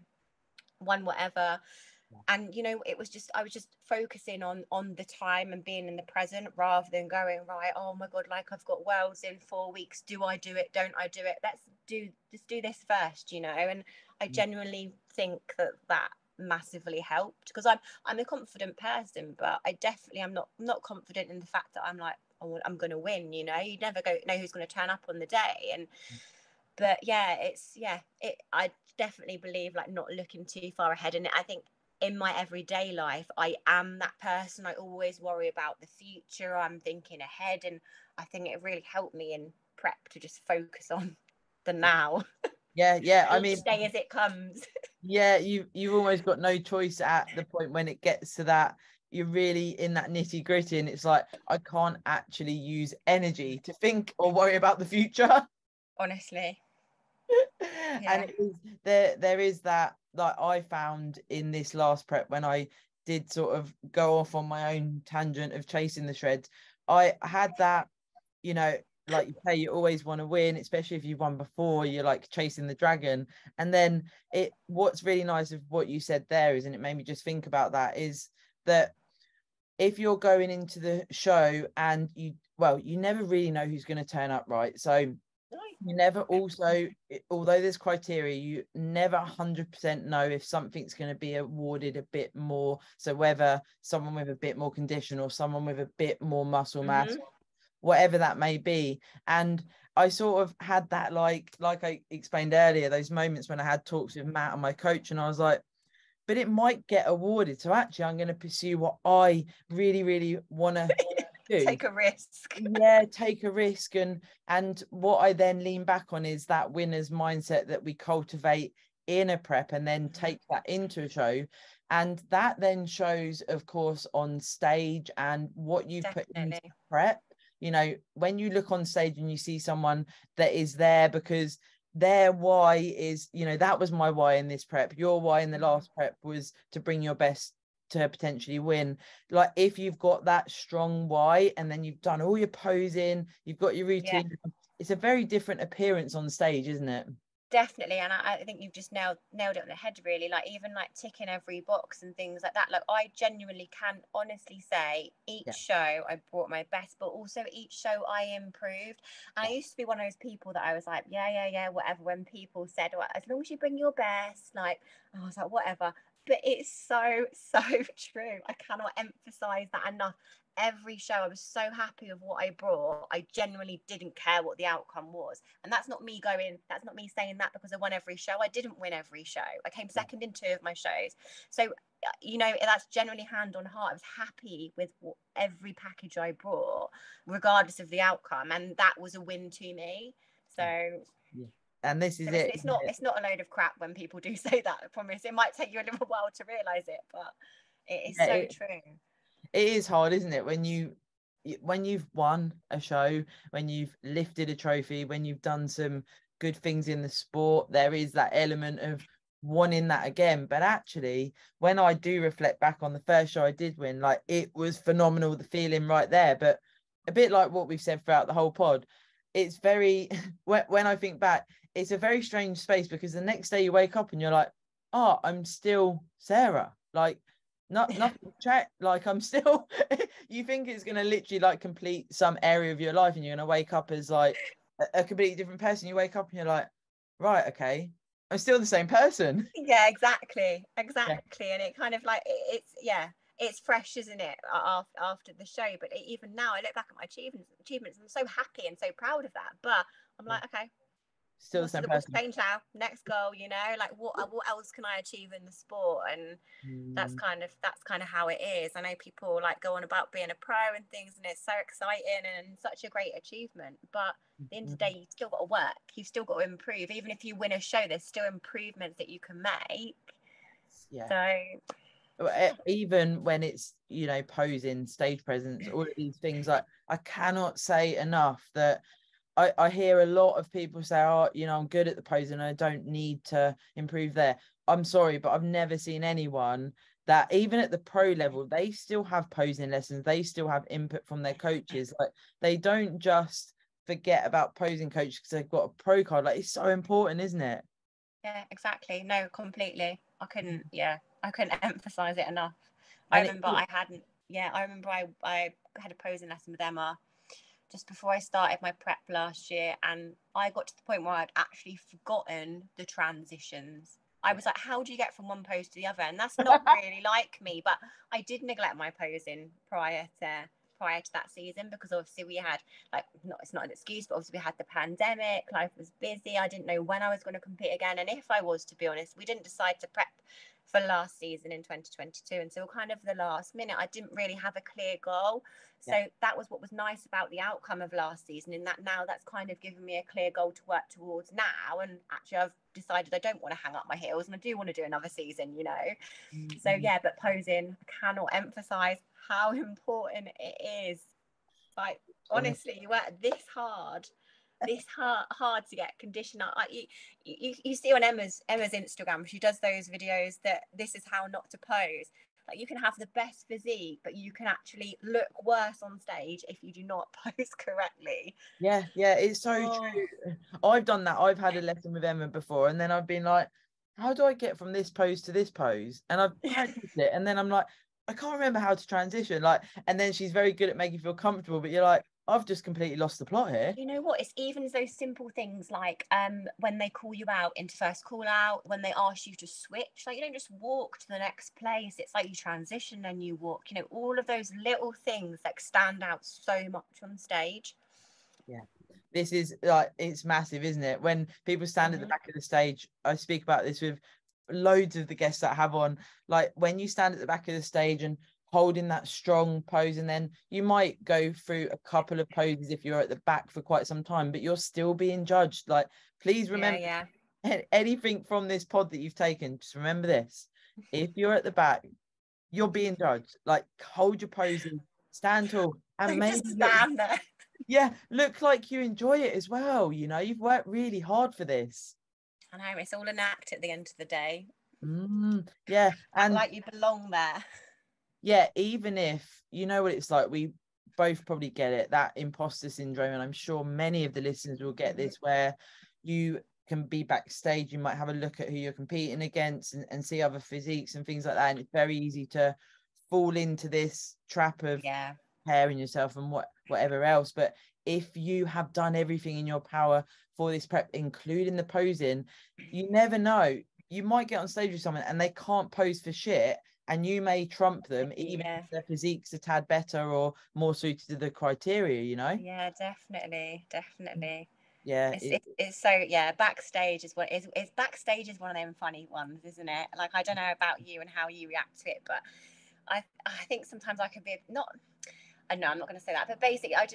won whatever. And, you know, I was just focusing on the time and being in the present, rather than going, right, oh my God, like, I've got worlds in 4 weeks. Do I do it? Don't I do it? Let's just do this first, you know? And I genuinely think that massively helped, because I'm a confident person, but I definitely am not confident in the fact that I'm like, oh, I'm going to win, you know? You never know who's going to turn up on the day. And but I definitely believe, like, not looking too far ahead. And I think in my everyday life, I am that person. I always worry about the future. I'm thinking ahead, and I think it really helped me in prep to just focus on the now. I mean, each day as it comes. You've almost got no choice at the point when it gets to that. You're really in that nitty gritty, and it's like, I can't actually use energy to think or worry about the future. Honestly. And it is there is that, like, I found in this last prep, when I did sort of go off on my own tangent of chasing the shreds, I had that, you know, like you say, you always want to win, especially if you've won before, you're like chasing the dragon. And then what's really nice of what you said there is, and it made me just think about that, is that if you're going into the show and you never really know who's going to turn up, right? So you never also, although there's criteria, you never 100% know if something's going to be awarded a bit more. So whether someone with a bit more condition or someone with a bit more muscle mass, whatever that may be. And I sort of had that, like I explained earlier, those moments when I had talks with Matt and my coach, and I was like, but it might get awarded. So actually, I'm going to pursue what I really, really want to do. Take a risk. Take a risk. And what I then lean back on is that winner's mindset that we cultivate in a prep, and then take that into a show. And that then shows, of course, on stage, and what you've put into prep. You know, when you look on stage and you see someone that is there because their why is, you know, that was my why in this prep. Your why in the last prep was to bring your best to potentially win. Like, if you've got that strong why, and then you've done all your posing, you've got your routine, it's a very different appearance on stage, isn't it? Definitely, and I think you've just nailed it on the head, really. Like, even like ticking every box and things like that. Like, I genuinely can honestly say each show I brought my best, but also each show I improved. And I used to be one of those people that I was like, yeah, whatever. When people said, well, as long as you bring your best, like, I was like, whatever. But it's so true. I cannot emphasize that enough. Every show I was so happy with what I brought. I genuinely didn't care what the outcome was, and that's not me saying that because I won every show. I didn't win every show. I came second in 2 of my shows. So that's generally hand on heart. I was happy with every package I brought, regardless of the outcome, and that was a win to me. So and this is it's not a load of crap when people do say that. I promise. It might take you a little while to realize it, but it is so true. It is hard, isn't it, when you've won a show, when you've lifted a trophy, when you've done some good things in the sport, there is that element of wanting that again. But actually, when I do reflect back on the first show I did win, like, it was phenomenal, the feeling right there. But a bit like what we've said throughout the whole pod, it's very when I think back, it's a very strange space, because the next day you wake up and you're like, oh, I'm still Sarah. Like, nothing check, like, I'm still you think it's going to literally like complete some area of your life, and you're going to wake up as like a completely different person. You wake up and you're like, right, okay, I'm still the same person. Yeah, exactly. And it kind of like, it's fresh, isn't it, after the show. But even now I look back at my achievements, I'm so happy and so proud of that. But I'm like, okay, Still the same person. What's changed now? Next goal, like what else can I achieve in the sport? And that's kind of how it is. I know people like go on about being a pro and things, and it's so exciting and such a great achievement. But at the end of the day, you've still got to work. You've still got to improve. Even if you win a show, there's still improvements that you can make. So even when it's, posing, stage presence, all of these things, like, I cannot say enough that I hear a lot of people say, oh, I'm good at the posing, I don't need to improve there. I'm sorry, but I've never seen anyone that, even at the pro level, they still have posing lessons, they still have input from their coaches. Like, they don't just forget about posing coaches because they've got a pro card. Like, it's so important, isn't it? Yeah, exactly. No, completely. I couldn't emphasize it enough. I remember I had a posing lesson with Emma just before I started my prep last year, and I got to the point where I'd actually forgotten the transitions. I was like, how do you get from one pose to the other? And that's not really like me, but I did neglect my posing prior to that season, because obviously we had, like, it's not an excuse, but obviously we had the pandemic, life was busy, I didn't know when I was going to compete again, and if I was, to be honest, we didn't decide to prep for last season in 2022 until kind of the last minute. I didn't really have a clear goal. So that was what was nice about the outcome of last season, in that now that's kind of given me a clear goal to work towards now. And actually I've decided I don't want to hang up my heels, and I do want to do another season, So but posing, I cannot emphasize how important it is. Like, honestly, you work this hard to get conditioned. You see on Emma's Instagram, she does those videos that this is how not to pose. Like, you can have the best physique, but you can actually look worse on stage if you do not pose correctly. Yeah, it's so true. I've done that. I've had a lesson with Emma before, and then I've been like, how do I get from this pose to this pose? And I've practiced it, and then I'm like, I can't remember how to transition. Like, and then she's very good at making you feel comfortable, but you're like, I've just completely lost the plot here. You know what? It's even those simple things like when they call you out into first call out, when they ask you to switch, like, you don't just walk to the next place. It's like you transition and you walk, all of those little things like stand out so much on stage. Yeah. This is like, it's massive, isn't it? When people stand at the back of the stage, I speak about this with loads of the guests that I have on, like, when you stand at the back of the stage and holding that strong pose, and then you might go through a couple of poses if you're at the back for quite some time, but you're still being judged. Like, please remember, anything from this pod that you've taken, just remember this: if you're at the back, you're being judged. Like, hold your poses, stand tall, and maybe just stand there. Yeah, look like you enjoy it as well. You've worked really hard for this. I know, it's all an act at the end of the day. Yeah, and like you belong there. Yeah, even if what it's like, we both probably get it, that imposter syndrome, and I'm sure many of the listeners will get this, where you can be backstage, you might have a look at who you're competing against and see other physiques and things like that, and it's very easy to fall into this trap of comparing yourself and whatever else. But if you have done everything in your power for this prep, including the posing, you never know, you might get on stage with someone and they can't pose for shit, and you may trump them even if their physique's a tad better or more suited to the criteria, you know. Definitely Yeah, it's so backstage is backstage is one of them funny ones, isn't it? Like, I don't know about you and how you react to it, but I think sometimes I could be not, no, I'm not going to say that, but basically I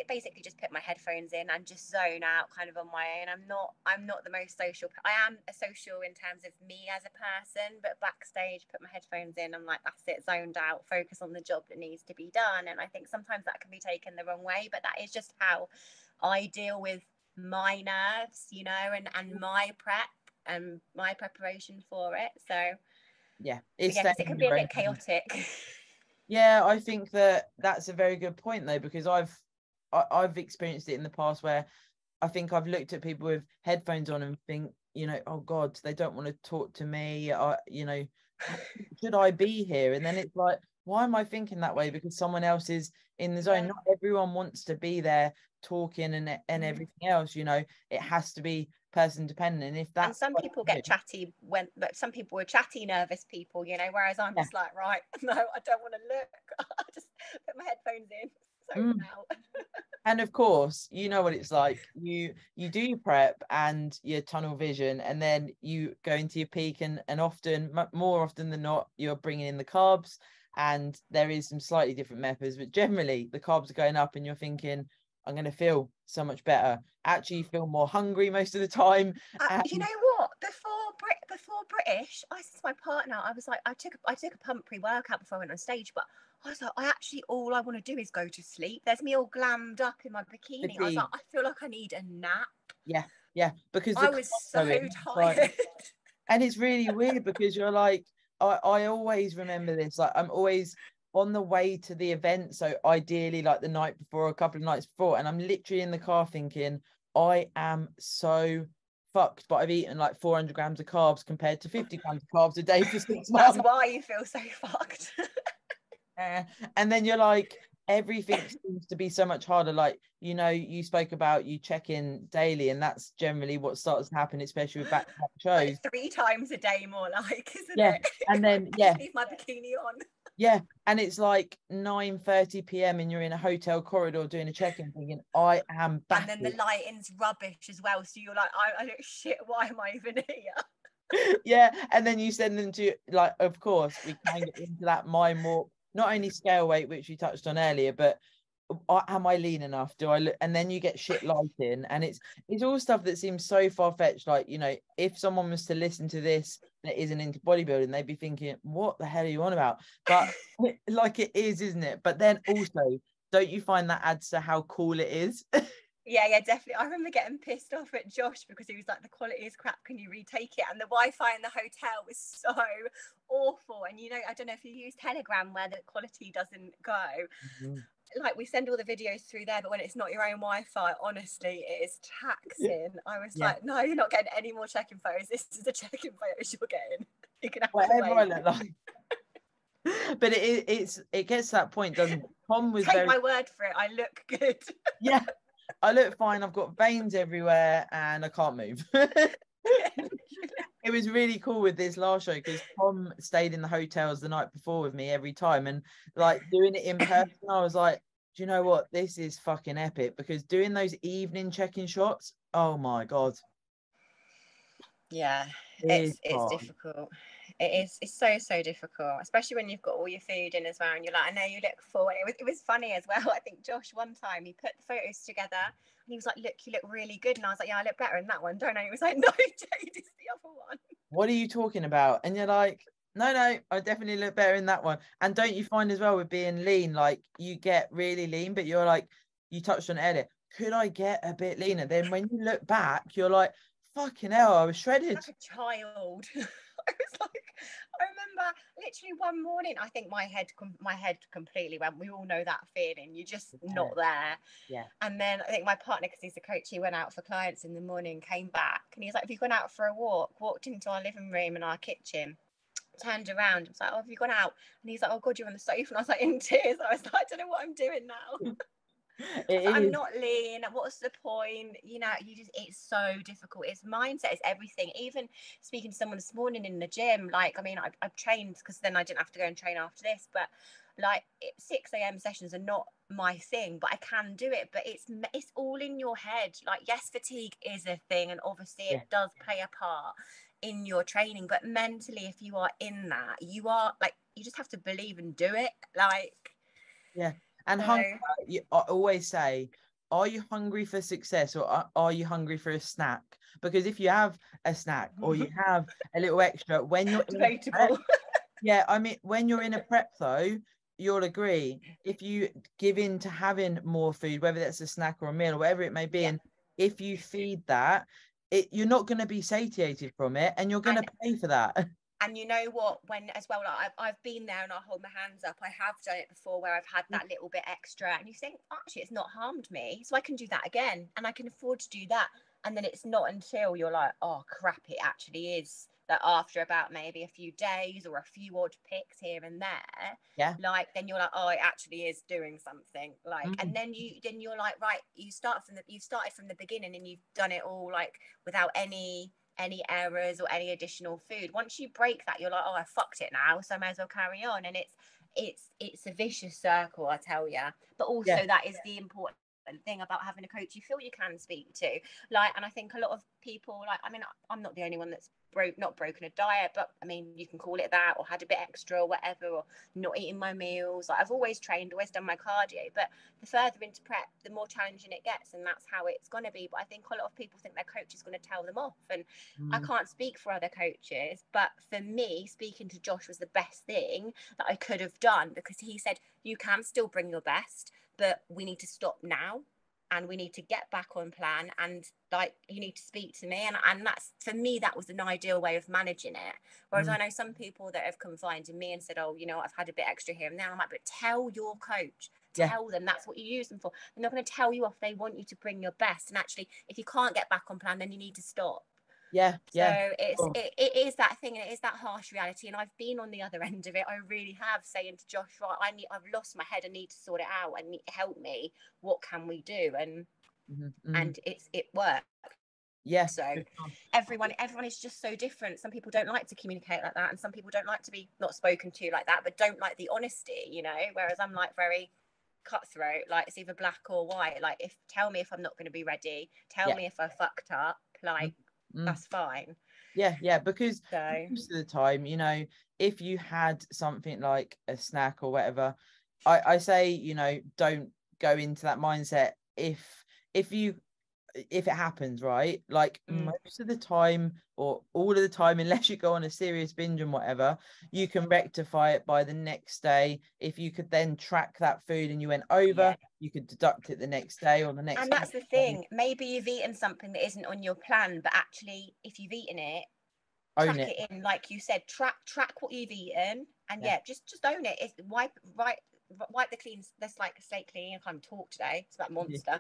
basically just put my headphones in and just zone out kind of on my own. I'm not the most social. I am a social in terms of me as a person, but backstage, put my headphones in, I'm like, that's it, zoned out, focus on the job that needs to be done. And I think sometimes that can be taken the wrong way, but that is just how I deal with my nerves, you know, and my prep and my preparation for it. So it's because it can be a bit chaotic. Yeah, I think that's a very good point though, because I've experienced it in the past where I think I've looked at people with headphones on and think, you know, oh God, they don't want to talk to me. You know, should I be here? And then it's like, why am I thinking that way? Because someone else is in the zone. Not everyone wants to be there talking and everything else, you know. It has to be person dependent. And if that, and some people get chatty but some people are chatty, nervous people, you know, whereas I'm just like, right, no, I don't want to look. I just put my headphones in, so out. And of course, you know what it's like. You do your prep and your tunnel vision, and then you go into your peak, and often, more often than not, you're bringing in the carbs, and there is some slightly different methods, but generally the carbs are going up and you're thinking, I'm going to feel so much better. Actually, you feel more hungry most of the time. You know what? Before British, I said to my partner, I was like, I took a pump pre-workout before I went on stage, but I was like, all I want to do is go to sleep. There's me all glammed up in my bikini. I was like, I feel like I need a nap. Yeah, because I was so tired. Like, and it's really weird because you're like, I always remember this. Like, I'm always on the way to the event, so ideally like the night before or a couple of nights before, and I'm literally in the car thinking, I am so fucked, but I've eaten like 400 grams of carbs compared to 50 grams of carbs a day for 6 months. That's why you feel so fucked. And then you're like, everything seems to be so much harder. Like, you know, you spoke about you check in daily, and that's generally what starts to happen, especially with back-to-back shows. Like 3 times a day, more like, isn't it? And then just leave my bikini on. And it's like 9:30 p.m. and you're in a hotel corridor doing a check-in thinking, I am back. And then the lighting's rubbish as well, so you're like, I look shit, why am I even here? And then you send them to, like, of course we can get into that mind warp, not only scale weight, which we touched on earlier, but am I lean enough? Do I look? And then you get shit lighting, and it's all stuff that seems so far-fetched. Like, you know, if someone was to listen to this that isn't into bodybuilding, they'd be thinking, what the hell are you on about? But like, it is, isn't it? But then also, don't you find that adds to how cool it is? Yeah, definitely. I remember getting pissed off at Josh because he was like, the quality is crap, can you retake it? And the Wi-Fi in the hotel was so awful. And, you know, I don't know if you use Telegram where the quality doesn't go. Like, we send all the videos through there, but when it's not your own Wi-Fi, honestly, it is taxing. I was like, no, you're not getting any more check-in photos. This is the check-in photos you're getting. You can have whatever I look like. But it gets to that point, doesn't it? Tom was Take my word for it, I look good. I look fine. I've got veins everywhere and I can't move. It was really cool with this last show because Tom stayed in the hotels the night before with me every time, and like doing it in person, I was like, do you know what? This is fucking epic, because doing those evening check-in shots, oh my God. Yeah, it's difficult. It's so difficult, especially when you've got all your food in as well, and you're like, I know you look full. It was funny as well. I think Josh one time, he put the photos together and he was like, look, you look really good. And I was like, yeah, I look better in that one, don't I? He was like, no, Jade, it's the other one. What are you talking about? And you're like, no, I definitely look better in that one. And don't you find as well with being lean, like you get really lean, but you're like, you touched on it earlier, could I get a bit leaner? Then when you look back, you're like, fucking hell, I was shredded. Like a child. I was like, I remember literally one morning, I think my head completely went. We all know that feeling. You're just not there. Yeah. And then I think my partner, because he's a coach, he went out for clients in the morning, came back, and he was like, have you gone out for a walk? Walked into our living room and our kitchen, turned around, and was like, oh, have you gone out? And he's like, oh God, you're on the sofa. And I was like, in tears. I was like, I don't know what I'm doing now. I'm not lean. What's the point? You know, it's so difficult. It's mindset, it's everything. Even speaking to someone this morning in the gym, like, I mean, I've trained because then I didn't have to go and train after this, but like 6 a.m. sessions are not my thing, but I can do it. But it's all in your head. Like, yes, fatigue is a thing, and obviously it does play a part in your training, but mentally, if you are in that, you are like, you just have to believe and do it. Like, and so, hunger, I always say, are you hungry for success, or are you hungry for a snack? Because if you have a snack or you have a little extra when you're debatable. Yeah, I mean, when you're in a prep though, you'll agree, if you give in to having more food, whether that's a snack or a meal or whatever it may be, and if you feed that, you're not going to be satiated from it, and you're going to pay for that. And you know what, when as well, like, I've been there, and I'll hold my hands up, I have done it before where I've had that little bit extra, and you think, actually, it's not harmed me, so I can do that again, and I can afford to do that. And then it's not until you're like, oh crap, it actually is, that after about maybe a few days or a few odd picks here and there, like, then you're like, oh, it actually is doing something, like, and then you're like, right, you've started from the beginning, and you've done it all like without any errors or any additional food. Once you break that, you're like, oh, I fucked it now, so I may as well carry on. And it's a vicious circle, I tell you. But also that is the important thing about having a coach you feel you can speak to, like. And I think a lot of people, like, I mean, I'm not the only one that's not broken a diet, but I mean, you can call it that, or had a bit extra or whatever, or not eating my meals. Like, I've always trained, always done my cardio, but the further into prep, the more challenging it gets, and that's how it's going to be. But I think a lot of people think their coach is going to tell them off, and I can't speak for other coaches, but for me, speaking to Josh was the best thing that I could have done, because he said, you can still bring your best, but we need to stop now, and we need to get back on plan, and like, you need to speak to me. And that's, for me, that was an ideal way of managing it. Whereas I know some people that have confided in me and said, oh, you know, I've had a bit extra here and there. I'm like, but tell your coach, tell them that's what you use them for. They're not going to tell you off. They want you to bring your best. And actually, if you can't get back on plan, then you need to stop. So it is that thing, and it is that harsh reality. And I've been on the other end of it. I really have, saying to Josh, right, I've lost my head. I need to sort it out. I need help me. What can we do? And and it worked. So everyone is just so different. Some people don't like to communicate like that, and some people don't like to be not spoken to like that, but don't like the honesty, you know. Whereas I'm like very cutthroat, like, it's either black or white. Like, tell me if I'm not going to be ready, tell me if I fucked up, like, that's fine. Because most of the time, you know, if you had something like a snack or whatever, I say, you know, don't go into that mindset if it happens, right? Like, most of the time, or all of the time, unless you go on a serious binge and whatever, you can rectify it by the next day. If you could then track that food and you went over, you could deduct it the next day or the next. And that's the thing. Maybe you've eaten something that isn't on your plan, but actually, if you've eaten it, track it in, like you said, track what you've eaten, and just own it. It's wipe the clean, this like slate clean. I can't talk today, it's about monster.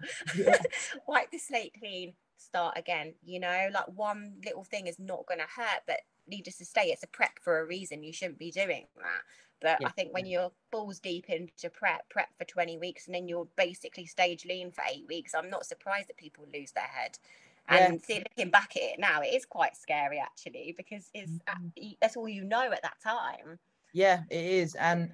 Wipe the slate clean, start again, you know. Like, one little thing is not going to hurt, but needless to say, it's a prep for a reason. You shouldn't be doing that. But I think when you're balls deep into prep for 20 weeks, and then you're basically stage lean for 8 weeks, I'm not surprised that people lose their head. And looking back at it now, it is quite scary, actually, because that's all you know at that time. It is. And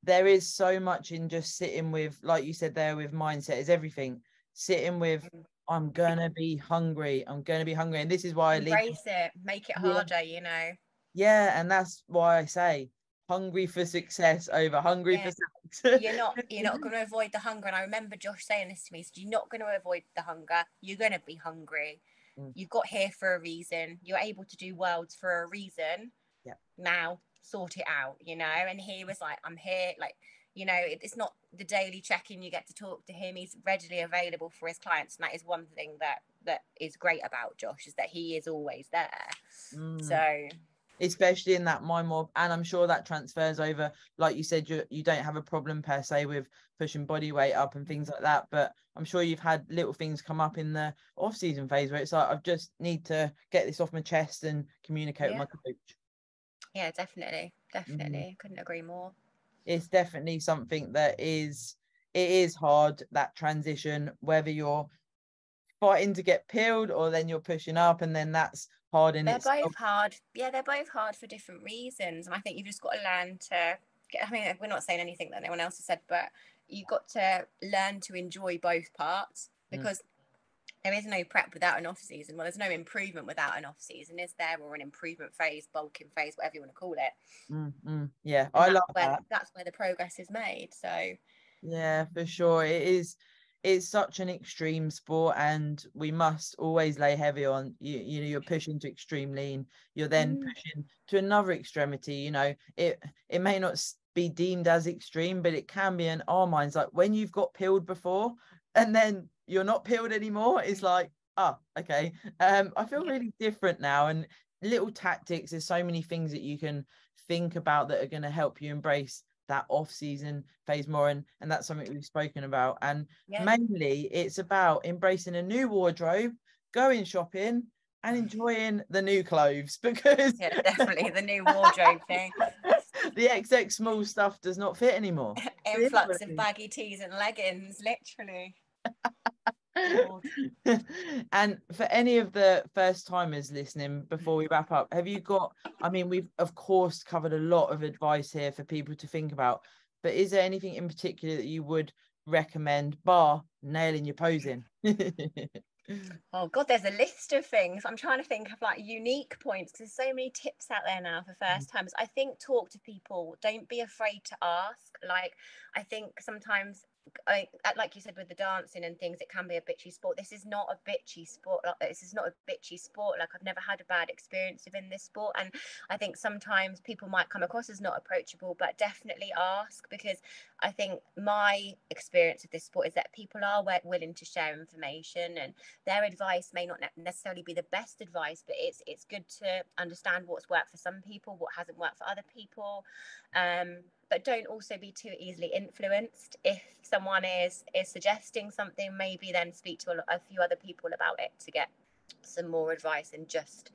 there is so much in just sitting with, like you said there, with mindset is everything. Sitting with, I'm gonna be hungry, and this is why embrace it, make it harder, you know. And that's why I say hungry for success over hungry for sex. you're not going to avoid the hunger. And I remember Josh saying this to me, so you're not going to avoid the hunger, you're going to be hungry. You got here for a reason, you're able to do worlds for a reason. Now sort it out, you know. And he was like, I'm here, like, you know, it's not the daily check-in, you get to talk to him, he's readily available for his clients, and that is one thing that is great about Josh, is that he is always there. So especially in that mind mob. And I'm sure that transfers over, like you said, you don't have a problem per se with pushing body weight up and things like that, but I'm sure you've had little things come up in the off-season phase where it's like, I just need to get this off my chest and communicate with my coach. Yeah, definitely. Couldn't agree more. It's definitely something that it is hard, that transition, whether you're fighting to get peeled or then you're pushing up, and then that's hard in itself. They're both hard. Yeah, they're both hard for different reasons, and I think you've just got to learn to get, I mean, we're not saying anything that no one else has said, but you've got to learn to enjoy both parts, because there is no prep without an off season. Well, there's no improvement without an off season, is there? Or an improvement phase, bulking phase, whatever you want to call it. Yeah, and I love that. That's where the progress is made. So yeah, for sure, it's such an extreme sport, and we must always lay heavy on you know, you're pushing to extreme lean, you're then pushing to another extremity. You know, it may not be deemed as extreme, but it can be in our minds. Like when you've got peeled before and then you're not peeled anymore, it's like, okay, I feel really different now. And little tactics, there's so many things that you can think about that are going to help you embrace that off-season phase more, and that's something we've spoken about. And mainly it's about embracing a new wardrobe, going shopping and enjoying the new clothes, because definitely the new wardrobe thing. The XX small stuff does not fit anymore. Influx of baggy tees and leggings, literally. And for any of the first timers listening, before we wrap up, have you got, I mean, we've of course covered a lot of advice here for people to think about, but is there anything in particular that you would recommend, bar nailing your posing? Oh god, there's a list of things. I'm trying to think of like unique points, because there's so many tips out there now for first timers. I think talk to people, don't be afraid to ask. Like, I think sometimes, like you said with the dancing and things, it can be a bitchy sport. This is not a bitchy sport. Like, I've never had a bad experience within this sport, and I think sometimes people might come across as not approachable, but definitely ask, because I think my experience with this sport is that people are willing to share information, and their advice may not necessarily be the best advice, but it's good to understand what's worked for some people, what hasn't worked for other people. But don't also be too easily influenced. If someone is suggesting something, maybe then speak to a few other people about it to get some more advice, and just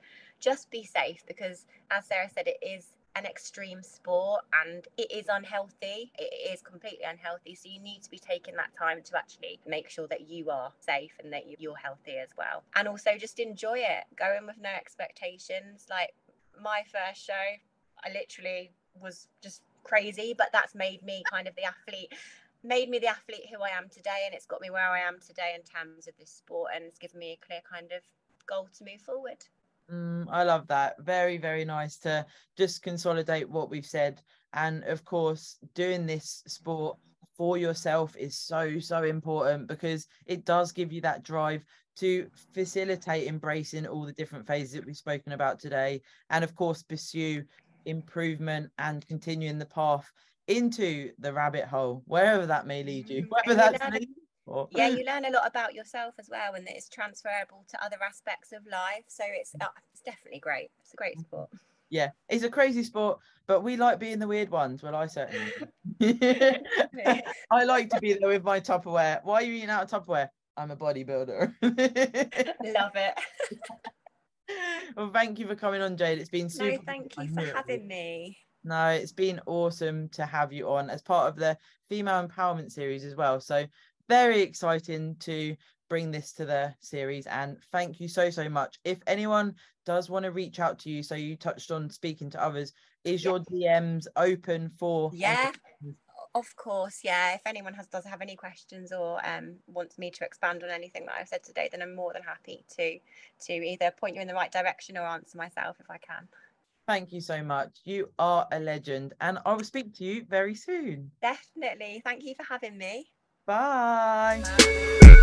be safe, because as Sarah said, it is an extreme sport and it is unhealthy. It is completely unhealthy. So you need to be taking that time to actually make sure that you are safe and that you're healthy as well. And also just enjoy it. Go in with no expectations. Like my first show, I literally was just crazy, but that's made me kind of the athlete who I am today, and it's got me where I am today in terms of this sport, and it's given me a clear kind of goal to move forward. I love that. Very, very nice to just consolidate what we've said. And of course, doing this sport for yourself is so important, because it does give you that drive to facilitate embracing all the different phases that we've spoken about today, and of course pursue improvement and continuing the path into the rabbit hole, wherever that may lead you, whether that's you learn a lot about yourself as well, and it's transferable to other aspects of life. So it's definitely great. It's a great sport. Yeah, it's a crazy sport, but we like being the weird ones. Well, I certainly I like to be there with my Tupperware. Why are you eating out of Tupperware? I'm a bodybuilder. Love it. Well, thank you for coming on, Jade. It's been super. No, thank you for having me. No, it's been awesome to have you on as part of the female empowerment series as well. So very exciting to bring this to the series, and thank you so much. If anyone does want to reach out to you, so you touched on speaking to others, is your DMs open for? Of course, yeah. If anyone does have any questions or wants me to expand on anything that I've said today, then I'm more than happy to either point you in the right direction or answer myself if I can. Thank you so much. You are a legend, and I will speak to you very soon. Definitely. Thank you for having me. Bye. Bye.